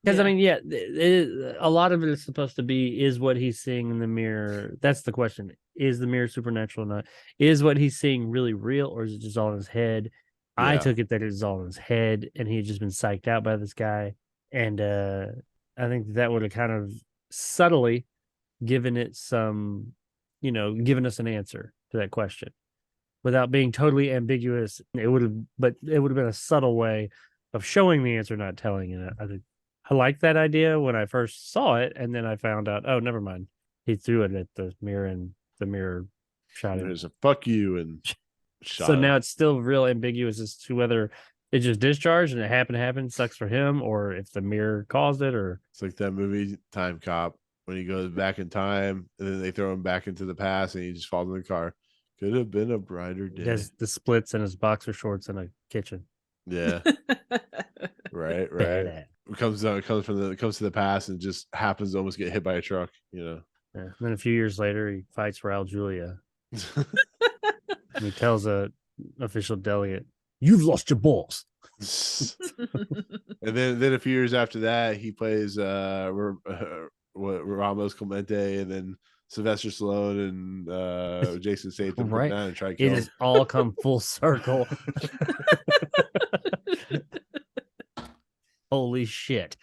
Because Yeah. I mean, a lot of it is supposed to be, is what he's seeing in the mirror. That's the question: is the mirror supernatural or not? Is what he's seeing really real, or is it just all in his head? I Yeah. took it that it was all in his head, and he had just been psyched out by this guy. And I think that would have kind of subtly given it some, given us an answer to that question without being totally ambiguous. It would have been a subtle way of showing the answer, not telling it. I liked that idea when I first saw it, and then I found out, oh, never mind. He threw it at the mirror, and the mirror shot him. there's a fuck you and shot So him. now it's still real ambiguous as to whether it just discharged and it happened, sucks for him, or if the mirror caused it, or It's like that movie Time Cop when he goes back in time and then they throw him back into the past and he just falls in the car. Could have been a brighter he day. has the splits in his boxer shorts in a kitchen. Yeah, right. Badass. It comes to the past and just happens to almost get hit by a truck. Yeah. And then a few years later, he fights Raul Julia. And he tells a official delegate, "You've lost your balls." And then a few years after that, he plays Ramos Clemente, and then Sylvester Stallone and Jason Statham come Right. down and try to It kill has him. all come full circle. Holy shit.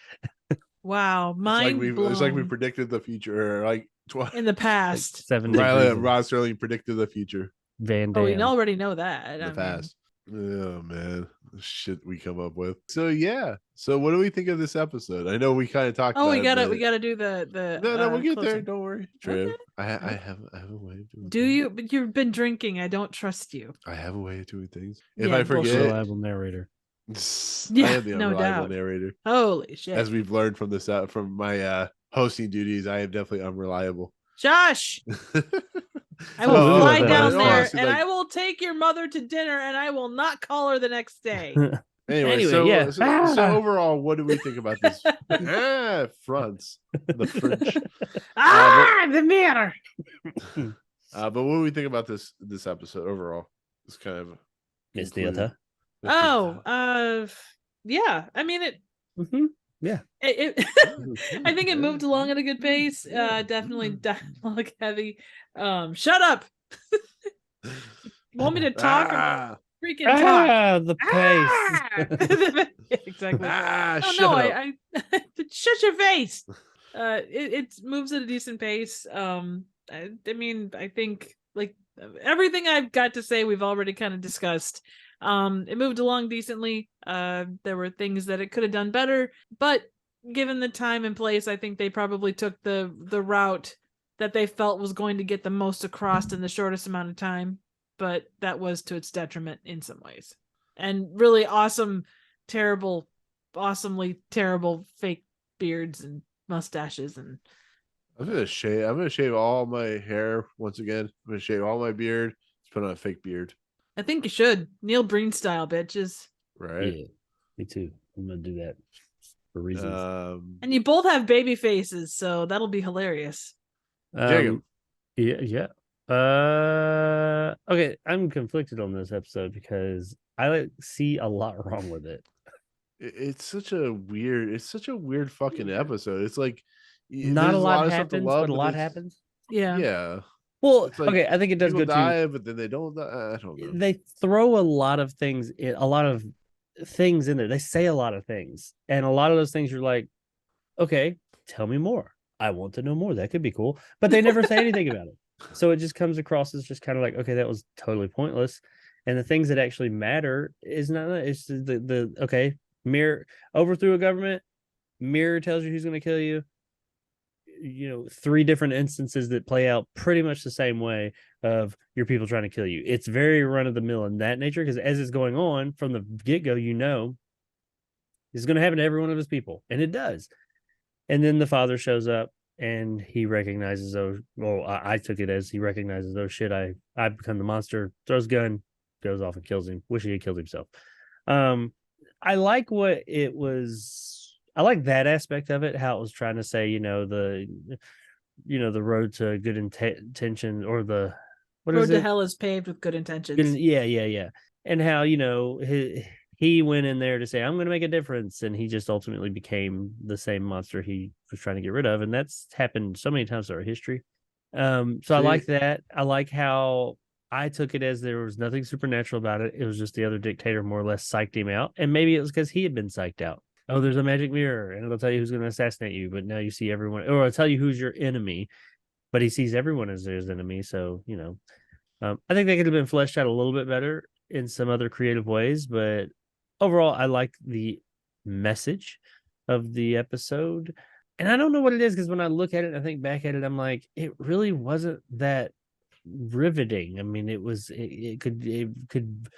Wow, mind blown. It's like we predicted the future, or like in the past. 7 Riley degrees and of Rod Sterling predicted the future Van Oh, Damme. we already know that. in the I mean, past. Oh man, the shit we come up with. So yeah. So what do we think of this episode? I know we kind of talked. oh, about we it, gotta do the but- No, we'll get there. closing. Don't worry, Trev. Okay. I have a way of doing. Do things. you? But you've been drinking. I don't trust you. I have a way of doing things. If Yeah, I bullshit. forget, Reliable narrator. I Yeah, am the no unreliable doubt. narrator. Holy shit! As we've learned from this from my hosting duties, I am definitely unreliable. Josh, I will No, fly no, down no, there honestly, and like- I will take your mother to dinner, and I will not call her the next day. Anyway, Anyway, so, yeah. so overall, what do we think about this? Fronts, the French. The mirror. But what do we think about this episode overall? It's kind of Miss concluded. Theater. Oh, yeah. I mean it. I think it moved along at a good pace. Definitely dialogue heavy. Shut up. Want me to talk? Ah, Freaking talk. The pace. Exactly. ah, Oh shut no, up. I shut your face. It moves at a decent pace. I mean, I think like everything I've got to say, we've already kind of discussed. It moved along decently. There were things that it could have done better, but given the time and place, I think they probably took the route that they felt was going to get the most across in the shortest amount of time. But that was to its detriment in some ways. And really awesomely terrible fake beards and mustaches and I'm gonna shave all my hair once again. I'm gonna shave all my beard. Just put on a fake beard. I think you should. Neil Breen style, bitches. Right. Yeah, me too. I'm gonna do that for reasons. And you both have baby faces, so that'll be hilarious. Jacob. Yeah. Okay, I'm conflicted on this episode because I see a lot wrong with it. It's such a weird fucking episode. It's like Not a there's lot of stuff to happens, love, but a lot there's- happens. Yeah. Yeah. Well, It's like okay, I think it does People go too. die, but then they don't die. I don't know. They throw a lot of things in there. They say a lot of things, and a lot of those things you're like, okay, tell me more. I want to know more. That could be cool, but they never say anything about it. So it just comes across as just kind of like, okay, that was totally pointless. And the things that actually matter is not. It's the okay. Mirror overthrew a government. Mirror tells you who's going to kill you. 3 different instances that play out pretty much the same way of your people trying to kill you. It's very run of the mill in that nature, because as it's going on from the get-go, it's going to happen to every one of his people, and it does. And then the father shows up and he recognizes, I took it as he recognizes, oh shit, I've become the monster, throws gun, goes off and kills him. Wish he had killed himself. I like what it was. I like that aspect of it, how it was trying to say, the road to good intention, or the Road to hell is paved with good intentions. Yeah. And how, he went in there to say, I'm going to make a difference. And he just ultimately became the same monster he was trying to get rid of. And that's happened so many times through our history. So I like that. I like how I took it as there was nothing supernatural about it. It was just the other dictator more or less psyched him out. And maybe it was because he had been psyched out. Oh, there's a magic mirror and it'll tell you who's going to assassinate you. But now you see everyone, or it'll tell you who's your enemy. But he sees everyone as his enemy. So, I think they could have been fleshed out a little bit better in some other creative ways. But overall, I like the message of the episode. And I don't know what it is, because when I look at it and I think back at it, I'm like, it really wasn't that riveting. I mean, it could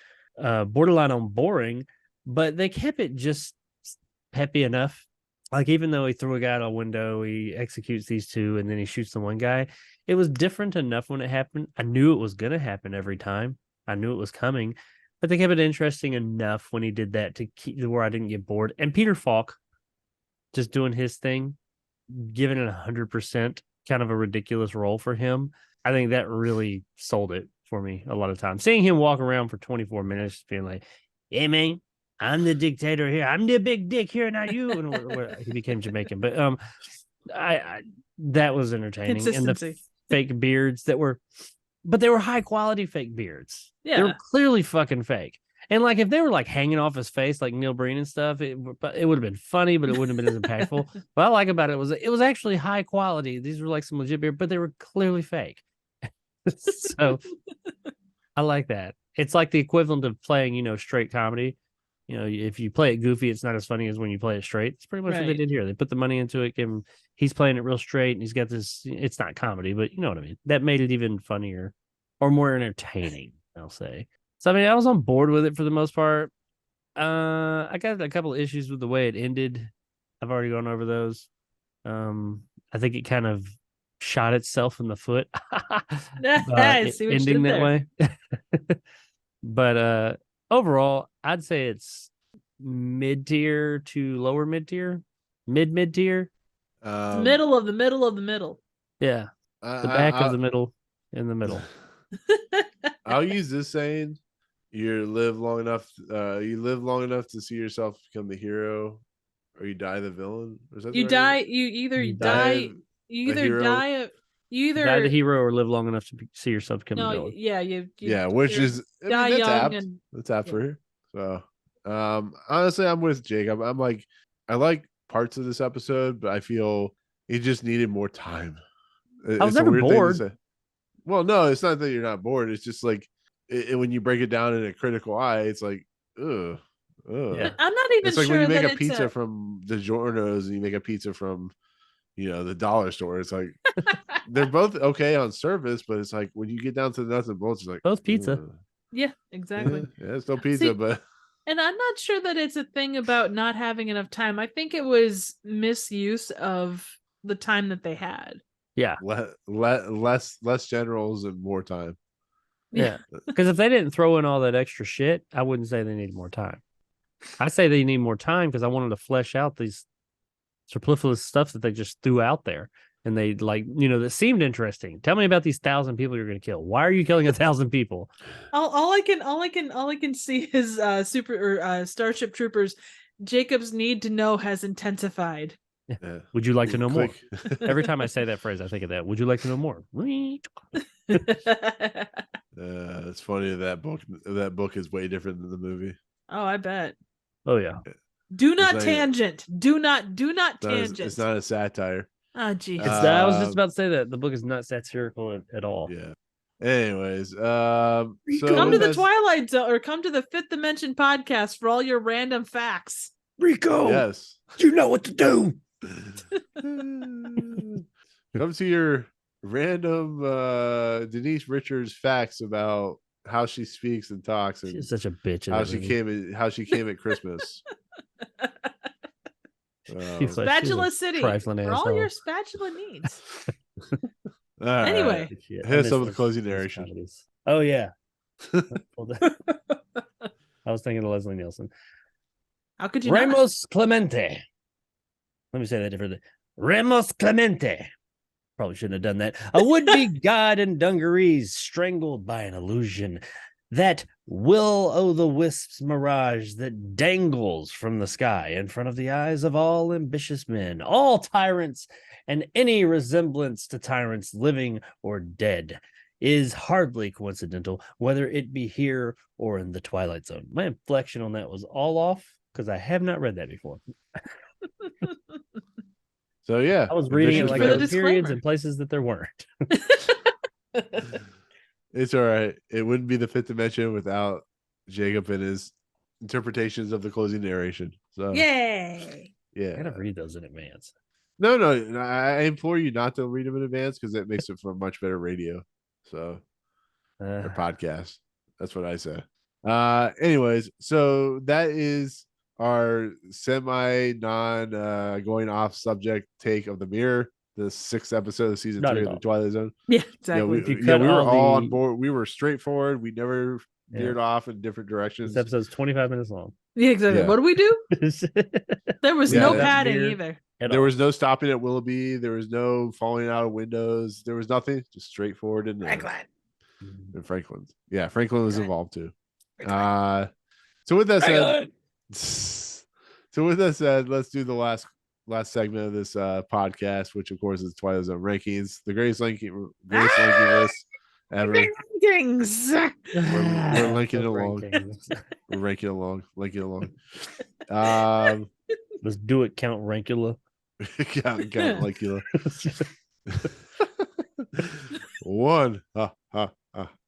borderline on boring, but they kept it just peppy enough. Like, even though he threw a guy out a window, he executes these 2, and then he shoots the one guy. It was different enough when it happened. I knew it was going to happen every time. I knew it was coming, but they kept it interesting enough when he did that to keep where I didn't get bored. And Peter Falk just doing his thing, giving it 100%, kind of a ridiculous role for him. I think that really sold it for me a lot of times. Seeing him walk around for 24 minutes being like, hey, man, I'm the dictator here. I'm the big dick here, not you. And he became Jamaican. But I that was entertaining. Consistency. And the fake beards that were, but they were high quality fake beards. They Yeah. were clearly fucking fake. And like if they were like hanging off his face like Neil Breen and stuff, it would have been funny, but it wouldn't have been as impactful. What I like about it was actually high quality. These were like some legit beard, but they were clearly fake. So I like that. It's like the equivalent of playing, straight comedy. If you play it goofy, it's not as funny as when you play it straight. It's pretty much what they Right. did here. They put the money into it. He's playing it real straight, and he's got this. It's not comedy, but you know what I mean. That made it even funnier or more entertaining, I'll say. So I mean, I was on board with it for the most part. I got a couple of issues with the way it ended. I've already gone over those. I think it kind of shot itself in the foot. I see what you ending did that there. way. But overall, I'd say it's mid-tier to lower mid-tier, mid-tier. Middle of the middle of the middle. Yeah, the back of the middle, in the middle. I'll use this saying: you live long enough to see yourself become the hero, or you die the villain. Or something. You die. You either You die. You the either hero. die. You either Die the hero or live long enough to see yourself become the No, villain. yeah, you Yeah, which you're- is die that's young apt. and That's apt yeah. for here. So, honestly, I'm with Jake. I'm like, I like parts of this episode, but I feel it just needed more time. I was It's a never weird thing to bored. say. Well, no, it's not that you're not bored. It's just like when you break it down in a critical eye, it's like, ugh. Yeah. I'm not even It's like sure when you make that a pizza from DiGiorno's and you make a pizza from, the dollar store. It's like they're both okay on surface, but it's like when you get down to the nuts and bolts, it's like Both pizza. ugh. Yeah, exactly. Yeah, it's still pizza, See, but And I'm not sure that it's a thing about not having enough time. I think it was misuse of the time that they had. Yeah, less generals and more time. yeah. Because if they didn't throw in all that extra shit, I wouldn't say they need more time. I say they need more time because I wanted to flesh out these superfluous stuff that they just threw out there. And they that seemed interesting. Tell me about these 1,000 people you're going to kill. Why are you killing 1,000 people? All I can see is Starship Troopers. Jacob's need to know has intensified. Yeah. Would you like to know more? Click. Every time I say that phrase, I think of that. Would you like to know more? It's funny that book is way different than the movie. Oh, I bet. Oh yeah. Do not like- tangent. Do not tangent. It's not a satire. Oh, geez. I was just about to say that the book is not satirical at all. Yeah. Anyways, so Come to the that's- Twilight Zone or come to the Fifth Dimension podcast for all your random facts. Rico, Yes. you know what to do. Come to your random Denise Richards facts about how she speaks and talks and She's such a bitch. in how that she movie. came at Christmas. She's like- Spatula City trifling for all asshole. your spatula needs. All right. Anyway. Shit, I Here's miss some of the those- closing those narration. comedies. Oh yeah. I was thinking of Leslie Nielsen. How could you not? Ramos Clemente. Let me say that differently. Ramos Clemente. Probably shouldn't have done that. A would-be god in dungarees strangled by an illusion. That will-o'-the-wisps mirage that dangles from the sky in front of the eyes of all ambitious men, all tyrants, and any resemblance to tyrants living or dead is hardly coincidental, whether it be here or in the Twilight Zone. My inflection on that was all off because I have not read that before. So yeah, I was reading it Ambitious like for the there were periods disclaimer. and places that there weren't. It's all right. It wouldn't be the Fifth Dimension without Jacob and his interpretations of the closing narration. So Yay. I yeah. gotta read those in advance. No, I implore you not to read them in advance because that makes it for much better radio. So or podcast. That's what I say. Anyways, so that is our semi non going off subject take of the mirror, the 6th episode of season Not 3 at of the all. Twilight Zone. Yeah, Yeah, exactly. If you we cut were all all on the- board. We were straightforward. We never Yeah. veered off in different directions. This episode's 25 minutes long. Yeah, exactly. Yeah. What do we do? There was Yeah, no that padding mirror- either. There was no stopping at Willoughby. There was no falling out of windows. There was nothing. Just straightforward and Franklin. Yeah, Franklin was involved too. So with that said, let's do the last segment of this podcast, which of course is Twilight Zone rankings, the greatest ranking list ever. Rankings. We're linking it along. We're ranking along. Let's do it, Count Rankula. Count Rankula. One. Oh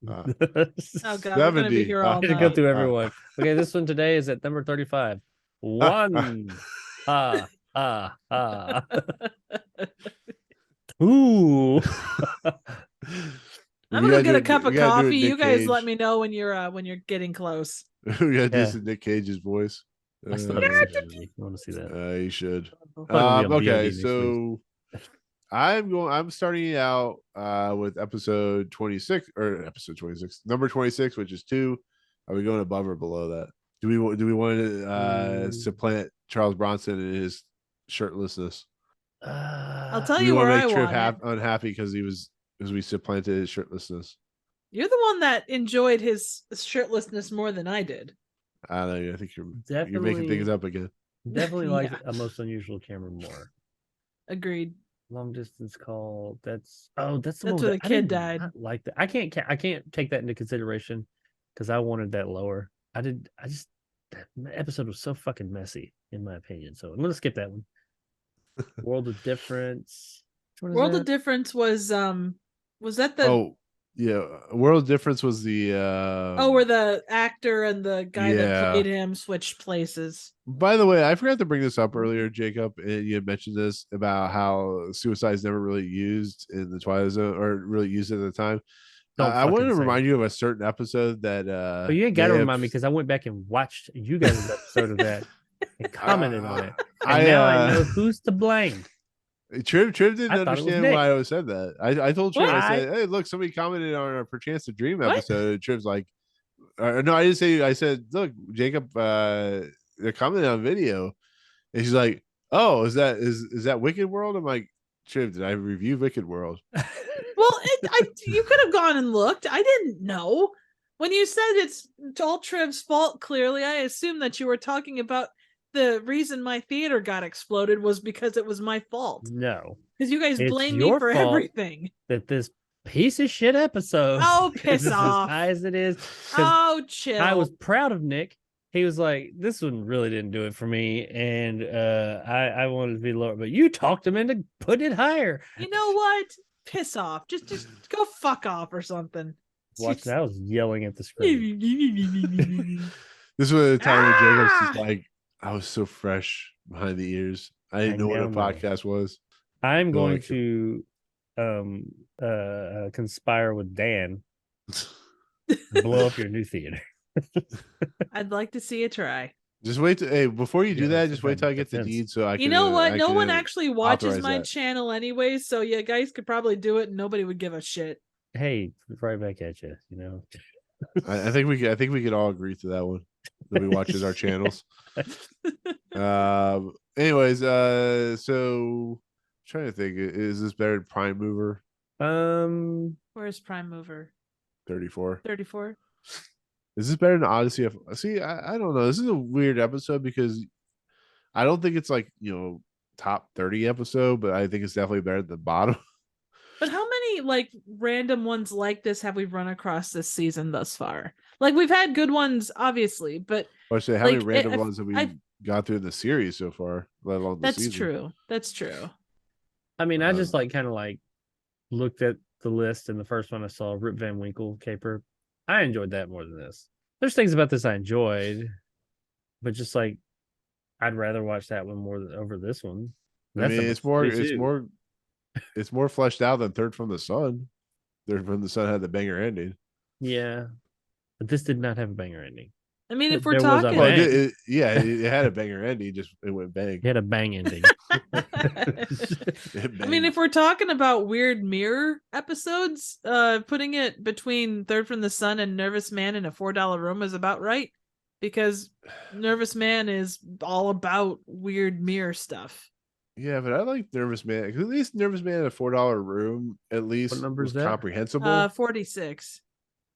god, 70. we're gonna be here all I'm gonna night. go through everyone. Okay, this one today is at number 35. One. Ooh. I'm gonna get a cup of coffee. You guys let me know when you're getting close. We gotta do some Nick Cage's voice. I still haven't seen it. You want to see that? You should. Probably be on Okay, VOD next so I'm starting out with episode 26 or episode 26, number 26, which is 2. Are we going above or below that? Do we want to supplant Charles Bronson in his shirtlessness? I'll tell Do we you want where to I make Triv want it. unhappy because we supplanted his shirtlessness? You're the one that enjoyed his shirtlessness more than I did. I don't know. I think you're Definitely, making things up again. Definitely like Yeah. A Most Unusual Cameron more. Agreed. Long Distance Call. That's the That's one where that the I kid did died. not like that. I can't take that into consideration because I wanted that lower. That episode was so fucking messy in my opinion. So I'm gonna skip that one. World of Difference. Which one is World that? of Difference was that the Oh yeah, World Difference was the where the actor and the guy that yeah. played him switched places. By the way, I forgot to bring this up earlier, Jacob. And you had mentioned this about how suicide is never really used in the Twilight Zone or really used at the time. I wanted to remind you of a certain episode that. But you ain't got to remind me because I went back and watched you guys' episode of that and commented on it. And now I know who's to blame. Triv didn't I thought it was understand Nick. why I said that. I told Triv, What? I said, "Hey, look, somebody commented on our Perchance to Dream episode." And Triv's like, "No, I didn't say." I said, "Look, Jacob, they're commenting on video," and she's like, "Oh, is that Wicked World?" I'm like, "Triv, did I review Wicked World?" Well, you could have gone and looked. I didn't know. When you said it's all Triv's fault, clearly, I assumed that you were talking about the reason my theater got exploded was because it was my fault. No. Because you guys It's blame me your for fault. everything. That this piece of shit episode Oh, is piss as off. high as it is. 'Cause Oh, chill. I was proud of Nick. He was like, this one really didn't do it for me. And I wanted to be lower, but you talked him into putting it higher. You know what? Piss off. Just go fuck off or something. Watch that. I was yelling at the screen. This was the time when Jacob's just like, I was so fresh behind the ears. I didn't know what a podcast was. I'm going like to conspire with Dan. Blow up your new theater. I'd like to see it try. Just wait before you do Yeah, that, that's just a wait till I get the defense. deed so I can. You know what? I No can, one actually watches authorize my that. channel anyway, so you guys could probably do it and nobody would give a shit. Hey, right back at you. You know. I think we could all agree to that one. Nobody watches our channels. Anyways, so I'm trying to think, is this better than Prime Mover Where's Prime Mover? 34? 34? Is this better than Odyssey of See, I don't know. This is a weird episode because I don't think it's like, top 30 episode, but I think it's definitely better than the bottom. But how many like random ones like this have we run across this season thus far? Like we've had good ones, obviously, but Or say how many Like, random if ones have we I- got through the series so far, let alone the that's season? true. That's true. I mean, I just Um, kind of looked at the list, and the first one I saw, Rip Van Winkle caper. I enjoyed that more than this. There's things about this I enjoyed, but just I'd rather watch that one more over this one. I mean, number it's 42. more fleshed out than Third from the Sun. Third from the Sun had the banger ending. Yeah, but this did not have a banger ending. I mean, if There we're was a talking, Well, bang. it had a banger ending. Just it went bang. It had a bang ending. It I mean, if we're talking about weird mirror episodes, putting it between Third from the Sun and Nervous Man in a $4 room is about right, because Nervous Man is all about weird mirror stuff. Yeah, but I like Nervous Man. 'Cause at least Nervous Man in a $4 room at least number was is that? comprehensible. 46.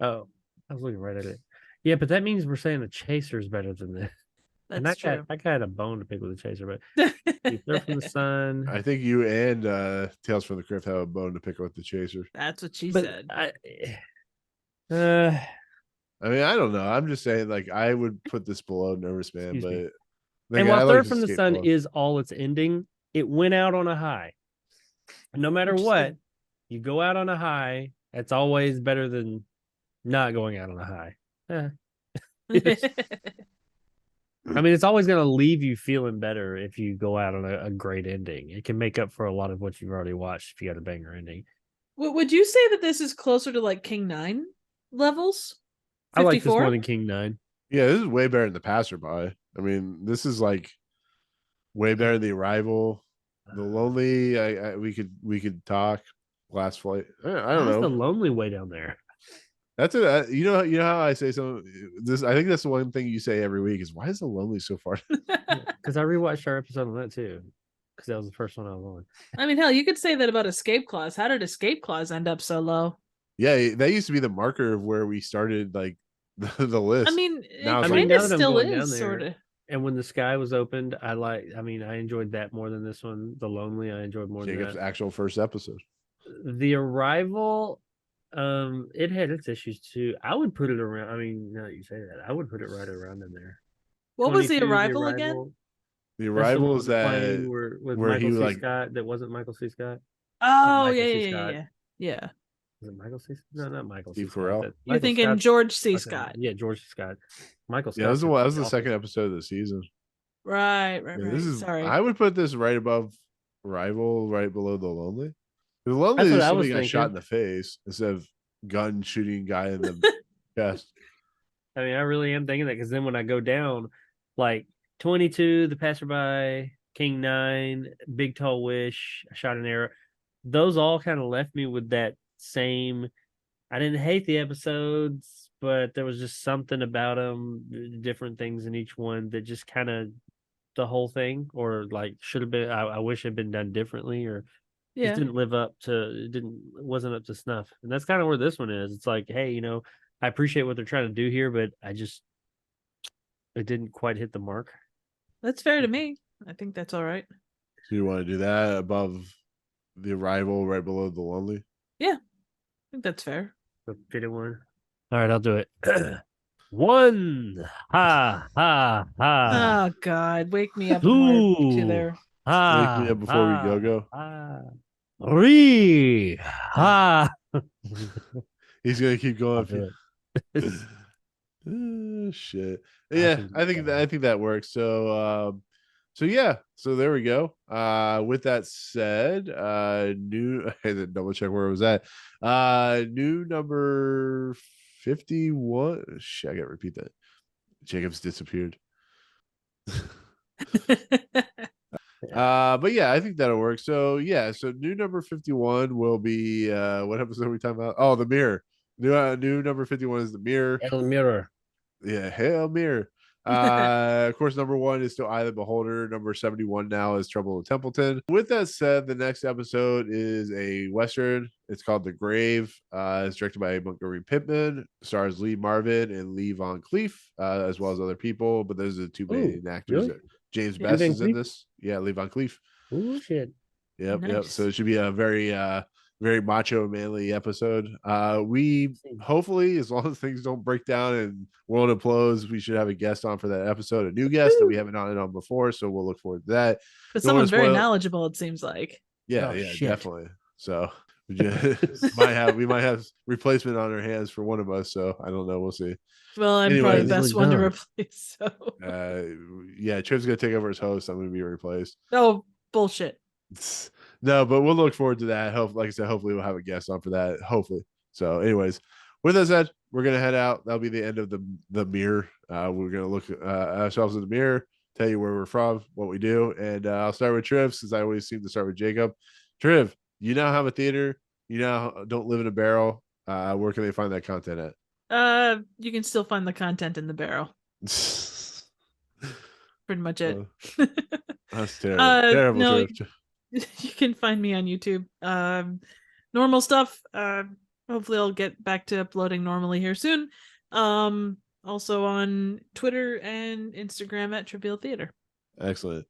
Oh, I was looking right at it. Yeah, but that means we're saying the chaser is better than this. And That's I true. got a bone to pick with the chaser, but they're from the sun. I think you and Tales from the Crypt have a bone to pick with the Chaser. That's what she But said. I mean, I don't know. I'm just saying, like, I would put this below Nervous Man, Excuse me. but like, and while I like Third from the Escape Sun Club. is all its ending, it went out on a high. No matter Which is what, good. you go out on a high. It's always better than not going out on a high. I mean, it's always going to leave you feeling better if you go out on a great ending. It can make up for a lot of what you've already watched if you got a banger ending. Would you say that this is closer to like King 9 levels? I like this 54? more than King 9. Yeah, this is way better than The Passerby. I mean, this is like way better than The Arrival, The Lonely. We could talk. Last Flight. I don't How's know. the Lonely way down there? That's it. You know how I say something. This I think that's the one thing you say every week is why is The Lonely so far? Because I rewatched our episode on that too. Because that was the first one I was on. I mean, hell, you could say that about Escape Clause. How did Escape Clause end up so low? Yeah, that used to be the marker of where we started, like the list. I mean, Now it it's kind now of that I'm still going down is, there, sort of. And when the sky was opened, I enjoyed that more than this one. The Lonely, I enjoyed more Jacob's than that. actual first episode. The Arrival, it had its issues too. I would put it around. I mean, now that you say that, I would put it right around in there. What was the 22, Arrival again? The That's the Arrival one is with the that plane with where he Michael C. like Scott. That wasn't Michael C. Scott. Oh, Michael yeah, C. yeah, Scott. yeah, yeah. Was it Michael C. No, not Michael Steve C. Scott. Carell? That- You're Michael thinking Scott's George C. fucking- Scott. Yeah, George C. Scott. Michael Scott. yeah, that was the second episode of the season. Right. Yeah, Right. this is Sorry. I would put this right above Arrival, right below The Lonely. The Lonely That's what is I was somebody got shot in thinking. the face instead of gun shooting guy in the chest. I mean, I really am thinking that because then when I go down, like 22, The Passerby, King 9, Big Tall Wish, Shot an Arrow, those all kind of left me with that same. I didn't hate the episodes, but there was just something about them, different things in each one that just kind of the whole thing, or like should have been. I wish it had been done differently, or Yeah. just didn't live up to. It wasn't up to snuff, and that's kind of where this one is. It's like, hey, I appreciate what they're trying to do here, but it didn't quite hit the mark. That's fair to me. I think that's all right. So you want to do that above The Arrival, right below The Lonely? I think that's fair. The fitted one. All right, I'll do it. One. Ha ha ha. Oh God, wake me up and we're to there. Ha. Wake me up before we go. Ha. Re. Ha. He's gonna keep I'll going. do it. Shit. I Yeah, can do I think that works. So yeah, so there we go. With that said, new I had to double check where it was at. New number 51. Shit, I gotta repeat that. Jacob's disappeared. But yeah, I think that'll work. So yeah, so new number 51 will be what episode are we talking about? Oh, The Mirror. New number 51 is The Mirror. El Mirror. Yeah, Hail Mirror. Of course, number 1 is still Eye of the Beholder. Number 71 now is Trouble in Templeton. With that said, the next episode is a Western. It's called The Grave. It's directed by Montgomery Pittman. Stars Lee Marvin and Lee Von Cleef, as well as other people. But those are the two main actors. really? James Lee Best Van is in Cleef? this. Yeah, Lee Von Cleef. Oh shit. Yep. Nice. So it should be a very very macho manly episode. We hopefully, as long as things don't break down and world implodes, we should have a guest on for that episode, a new guest that we haven't on before, so we'll look forward to that. But Don't wanna someone very spoil- knowledgeable, it seems like. Yeah, Oh, yeah, shit. definitely. So we might have replacement on our hands for one of us, so I don't know, we'll see. Well, I'm Anyway, probably the this best was one to done. replace. So, Yeah, Trip's gonna take over as host. I'm gonna be replaced. oh bullshit. No, but we'll look forward to that. Like I said, hopefully we'll have a guest on for that. Hopefully. So, anyways, with that said, we're gonna head out. That'll be the end of the mirror. We're gonna look at ourselves in the mirror, tell you where we're from, what we do, and I'll start with Triv since I always seem to start with Jacob. Triv, you now have a theater. You now don't live in a barrel. Where can they find that content at? You can still find the content in the barrel. Pretty much it. That's terrible. Terrible. No, Terrible. you can find me on YouTube. Normal stuff. Hopefully I'll get back to uploading normally here soon. Also on Twitter and Instagram at Trivial Theater. Excellent.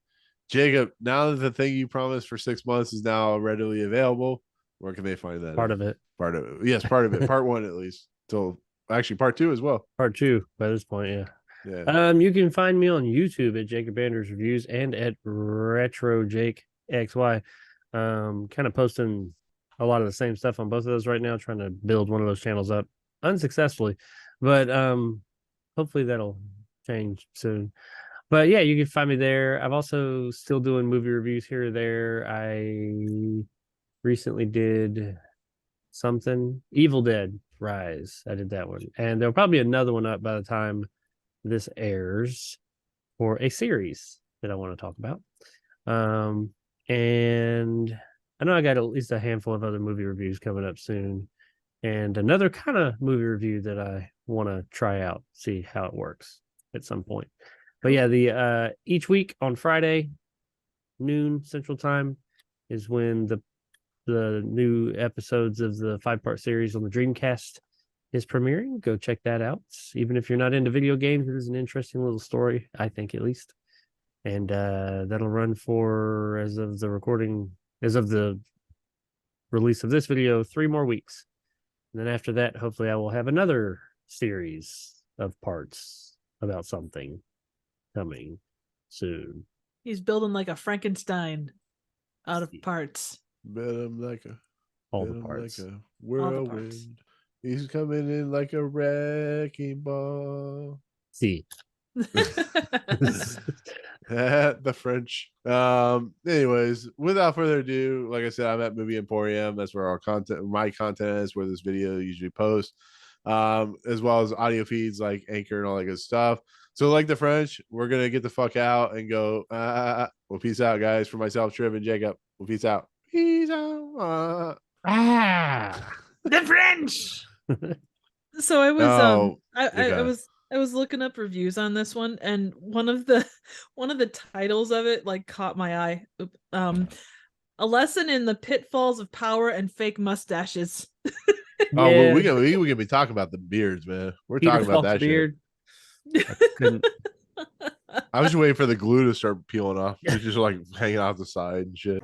Jacob, now that the thing you promised for 6 months is now readily available, where can they find that? Part of it. Part of it. Yes, part of it. Part one, at least. Till actually part two as well. Part 2 by this point, yeah. Yeah. You can find me on YouTube at Jacob Anders Reviews and at Retro Jake XY. Kind of posting a lot of the same stuff on both of those right now, trying to build one of those channels up unsuccessfully. But hopefully that'll change soon. But yeah, you can find me there. I'm also still doing movie reviews here or there. I recently did something Evil Dead Rise. I did that one. And there'll probably be another one up by the time this airs for a series that I want to talk about. And I know I got at least a handful of other movie reviews coming up soon. And another kind of movie review that I want to try out, see how it works at some point. But yeah, the each week on Friday, noon Central Time, is when the new episodes of the 5-part series on the Dreamcast is premiering. Go check that out. Even if you're not into video games, it is an interesting little story, I think, at least. And that'll run for, as of the release of this video, 3 more weeks. And then after that, hopefully I will have another series of parts about something coming soon. He's building like a Frankenstein out of parts. Bet him like a All the parts. Like a whirlwind. He's coming in like a wrecking ball. See. The French. Anyways, without further ado, like I said, I'm at Movie Emporium. That's where my content is, where this video usually posts, as well as audio feeds like Anchor and all that good stuff. So like the French, we're gonna get the fuck out and go. Well, peace out, guys. For myself, Triv and Jacob. Well, peace out. Peace out. The French. So I was I was looking up reviews on this one, and one of the titles of it like caught my eye. A lesson in the pitfalls of power and fake mustaches. Oh, well, we can be talking about the beards, man. We're Peter talking about Falk's that beard. shit. I was just waiting for the glue to start peeling off. It's just like hanging off the side and shit.